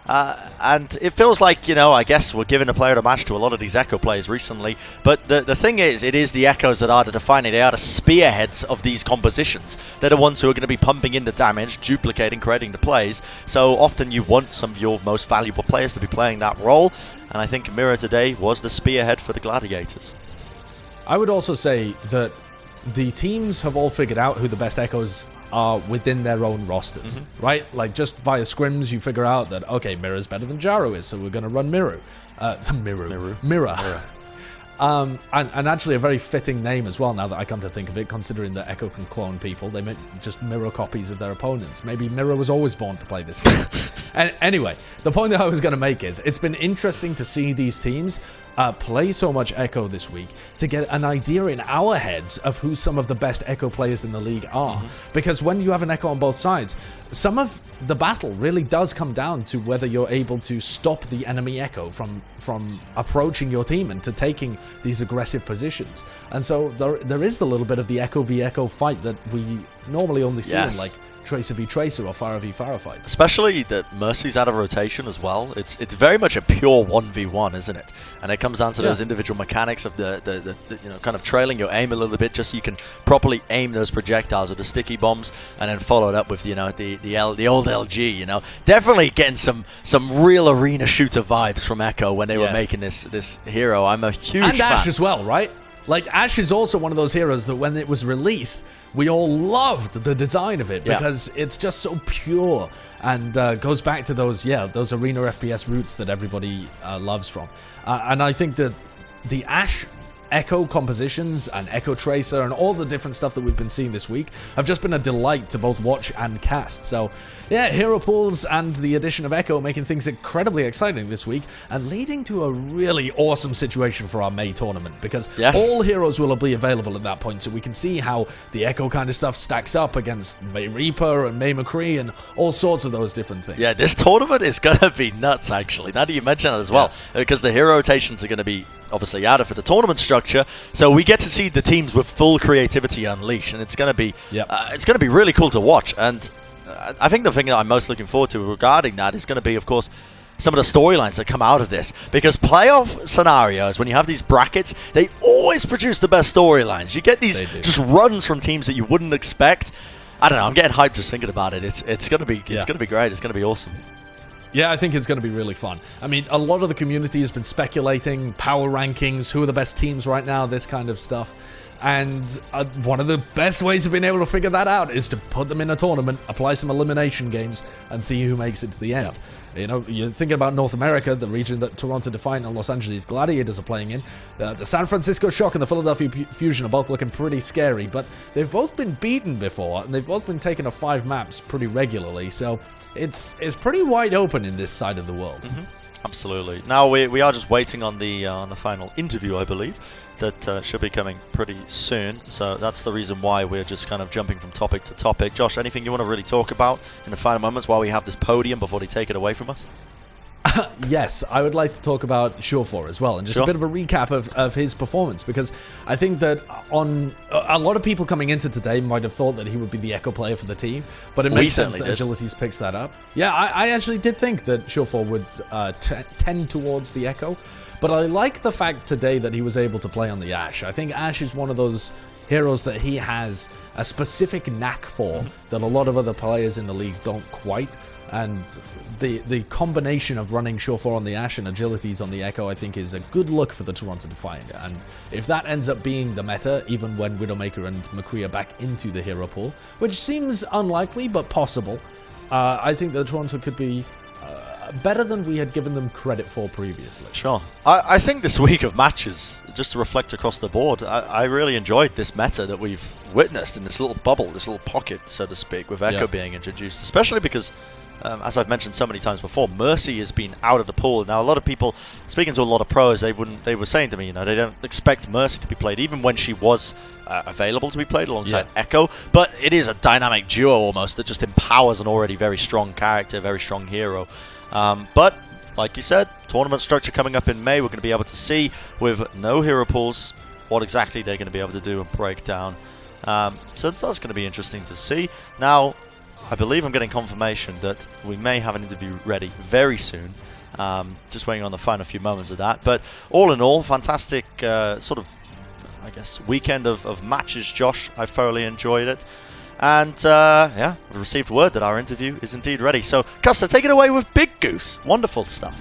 And it feels like, you know, I guess we're giving a player of the match to a lot of these Echo players recently. But the thing is, it is the Echoes that are the defining. They are the spearheads of these compositions. They're the ones who are going to be pumping in the damage, duplicating, creating the plays. So often you want some of your most valuable players to be playing that role. And I think Mirror today was the spearhead for the Gladiators. I would also say that the teams have all figured out who the best Echoes are within their own rosters, right? Like, just via scrims, you figure out that, okay, Mirror's better than Jaro is, so we're going to run Mirror. Mirror. And actually a very fitting name as well, now that I come to think of it, considering that Echo can clone people. They make just mirror copies of their opponents. Maybe Mirror was always born to play this game. And anyway, the point that I was going to make is, it's been interesting to see these teams play so much Echo this week to get an idea in our heads of who some of the best Echo players in the league are. Because when you have an Echo on both sides, some of the battle really does come down to whether you're able to stop the enemy Echo from approaching your team and to taking these aggressive positions. And so there is a little bit of the Echo v Echo fight that we normally only see in, like, Tracer v Tracer or Pharah v Pharah fights. Especially that Mercy's out of rotation as well. It's very much a pure 1v1, isn't it? And it comes down to those individual mechanics of the you know, kind of trailing your aim a little bit just so you can properly aim those projectiles with the sticky bombs, and then follow it up with, you know, the old LG, you know. Definitely getting some real arena shooter vibes from Echo when they were making this hero. I'm a huge fan. And Ashe as well, right? Like, Ashe is also one of those heroes that when it was released, we all loved the design of it because it's just so pure and goes back to those arena FPS roots that everybody loves from. And I think that the Ashe Echo compositions and Echo Tracer and all the different stuff that we've been seeing this week have just been a delight to both watch and cast. So yeah, hero pools and the addition of Echo making things incredibly exciting this week and leading to a really awesome situation for our May tournament, because all heroes will be available at that point, so we can see how the Echo kind of stuff stacks up against May Reaper and May McCree and all sorts of those different things. Yeah, this tournament is going to be nuts, actually. Now that you mention it as well, because the hero rotations are going to be obviously added for the tournament structure, so we get to see the teams with full creativity unleashed, and it's going to be really cool to watch. And I think the thing that I'm most looking forward to regarding that is going to be, of course, some of the storylines that come out of this, because playoff scenarios, when you have these brackets, they always produce the best storylines. You get these just runs from teams that you wouldn't expect. I don't know, I'm getting hyped just thinking about it. It's going to be great. It's going to be awesome. Yeah, I think it's going to be really fun. I mean, a lot of the community has been speculating power rankings, who are the best teams right now, this kind of stuff. And one of the best ways of being able to figure that out is to put them in a tournament, apply some elimination games, and see who makes it to the end. You know, you're thinking about North America, the region that Toronto Defiant and Los Angeles Gladiators are playing in. The San Francisco Shock and the Philadelphia Fusion are both looking pretty scary, but they've both been beaten before, and they've both been taken to 5 maps pretty regularly, so it's pretty wide open in this side of the world. Absolutely. Now we are just waiting on the final interview, I believe, that should be coming pretty soon. So that's the reason why we're just kind of jumping from topic to topic. Josh, anything you want to really talk about in the final moments while we have this podium before they take it away from us? Yes, I would like to talk about Surefour as well, and just a bit of a recap of his performance, because I think that a lot of people coming into today might have thought that he would be the Echo player for the team, but it makes sense that Agilities picks that up. Yeah, I actually did think that Surefour would tend towards the Echo, but I like the fact today that he was able to play on the Ashe. I think Ashe is one of those heroes that he has a specific knack for that a lot of other players in the league don't quite. And the combination of running Surefour on the Ashe and Agilities on the Echo, I think, is a good look for the Toronto Defiant. And if that ends up being the meta, even when Widowmaker and McCree are back into the hero pool, which seems unlikely but possible, I think that Toronto could be better than we had given them credit for previously. Sure. I think this week of matches, just to reflect across the board, I really enjoyed this meta that we've witnessed in this little bubble, this little pocket, so to speak, with Echo being introduced, especially because as I've mentioned so many times before, Mercy has been out of the pool. Now, a lot of people, speaking to a lot of pros, they were saying to me, you know, they don't expect Mercy to be played, even when she was available to be played alongside Echo. But it is a dynamic duo almost that just empowers an already very strong character, very strong hero. But like you said, tournament structure coming up in May, we're going to be able to see with no hero pools what exactly they're going to be able to do and break down. So that's going to be interesting to see. Now, I believe I'm getting confirmation that we may have an interview ready very soon. Just waiting on the final few moments of that. But all in all, fantastic sort of, I guess, weekend of matches, Josh. I thoroughly enjoyed it. And yeah, we received word that our interview is indeed ready. So, Custer, take it away with Big Goose. Wonderful stuff.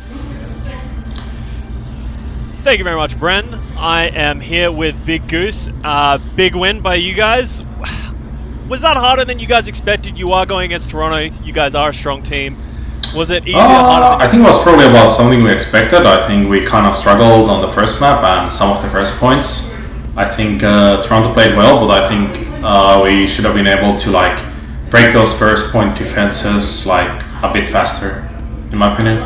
Thank you very much, Bren. I am here with Big Goose. Big win by you guys. Was that harder than you guys expected? You are going against Toronto. You guys are a strong team. Was it easier or harder than I think it was probably about something we expected. I think we kind of struggled on the first map and some of the first points. I think Toronto played well, but I think we should have been able to like break those first point defenses like a bit faster, in my opinion.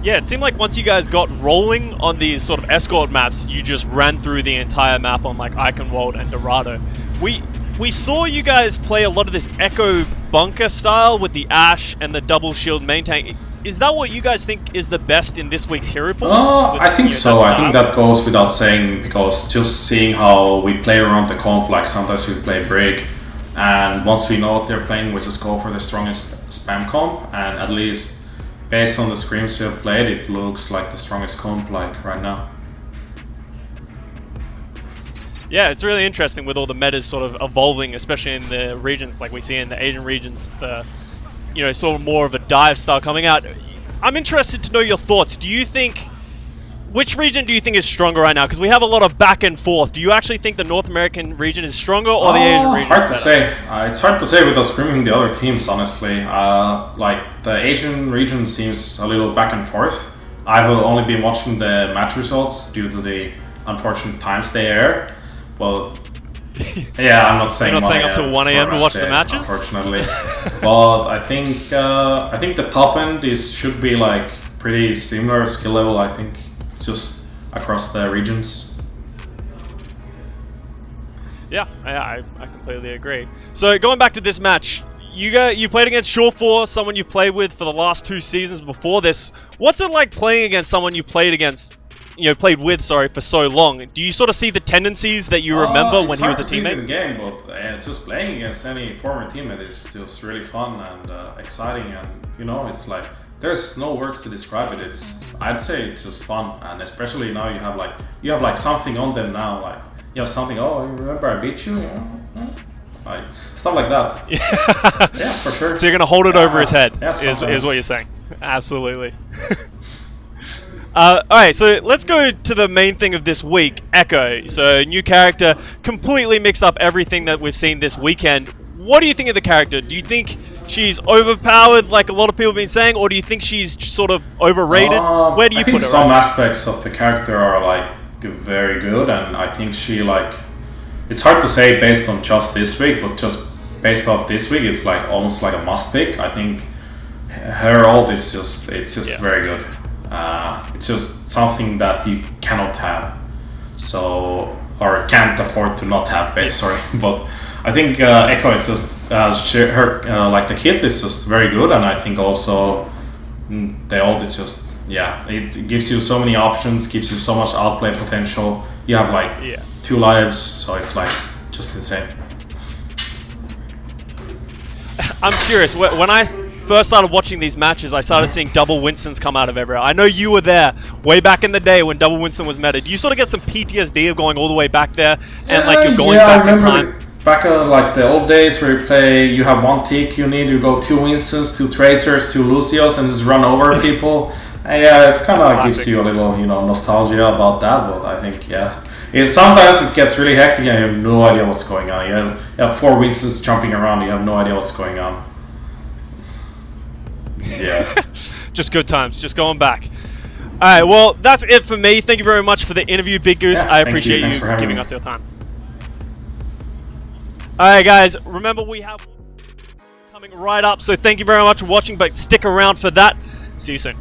Yeah, it seemed like once you guys got rolling on these sort of escort maps, you just ran through the entire map on like Eichenwald and Dorado. We saw you guys play a lot of this Echo bunker style with the Ashe and the double shield main tank. Is that what you guys think is the best in this week's hero pools? I think so. I think that goes without saying, because just seeing how we play around the comp, like sometimes we play Brig, and once we know what they're playing, we just go for the strongest spam comp, and at least based on the scrims we have played, it looks like the strongest comp like right now. Yeah, it's really interesting with all the metas sort of evolving, especially in the regions like we see in the Asian regions, you know, sort of more of a dive style coming out. I'm interested to know your thoughts. Do you think, which region do you think is stronger right now? Because we have a lot of back and forth. Do you actually think the North American region is stronger or the Asian region? Hard to say. It's hard to say without screaming the other teams, honestly. Like the Asian region seems a little back and forth, I've only been watching the match results due to the unfortunate times they air. Well, yeah, I'm not saying. You're not staying up till 1 a.m. to watch the matches, unfortunately. But I think the top end should be like pretty similar skill level. I think just across the regions. Yeah, I completely agree. So going back to this match, you played against Shore4, someone you played with for the last 2 seasons before this. What's it like playing against someone you played with, for so long? Do you sort of see the tendencies that you remember when he was a teammate? In the game, but just playing against any former teammate is just really fun and exciting, and it's like there's no words to describe it. I'd say it's just fun, and especially now you have like something on them now, like you have something. Oh, you remember I beat you? Like stuff like that. Yeah, for sure. So you're gonna hold it over his head, is what you're saying. Absolutely. Alright, so let's go to the main thing of this week, Echo. So new character, completely mixed up everything that we've seen this weekend. What do you think of the character? Do you think she's overpowered, like a lot of people have been saying, or do you think she's sort of overrated? Where do you put her? I think some aspects of the character are like very good, and I think she it's hard to say based on just this week, but just based off this week, it's like almost like a must pick. I think her ult is just very good. It's just something that you cannot have, or can't afford to not have. Sorry, but I think Echo is just like the kit is just very good, and I think also the ult is just it gives you so many options, gives you so much outplay potential. You have like 2 lives, so it's like just insane. I'm curious, when I first started watching these matches, I started seeing double Winstons come out of everywhere. I know you were there way back in the day when double Winston was meta. Do you sort of get some PTSD of going all the way back there and like you're going back in time? Back like the old days where you have 1 tick, you go 2 Winstons, 2 Tracers, 2 Lucios, and just run over people. And it's kind of gives you a little nostalgia about that, but I think sometimes it gets really hectic and you have no idea what's going on. You have 4 Winstons jumping around, you have no idea what's going on. Yeah. Just good times, just going back. Alright, well, that's it for me. Thank you very much for the interview, Big Goose. I appreciate you giving us your time. Alright, guys, remember we have coming right up, so thank you very much for watching, but stick around for that. See you soon.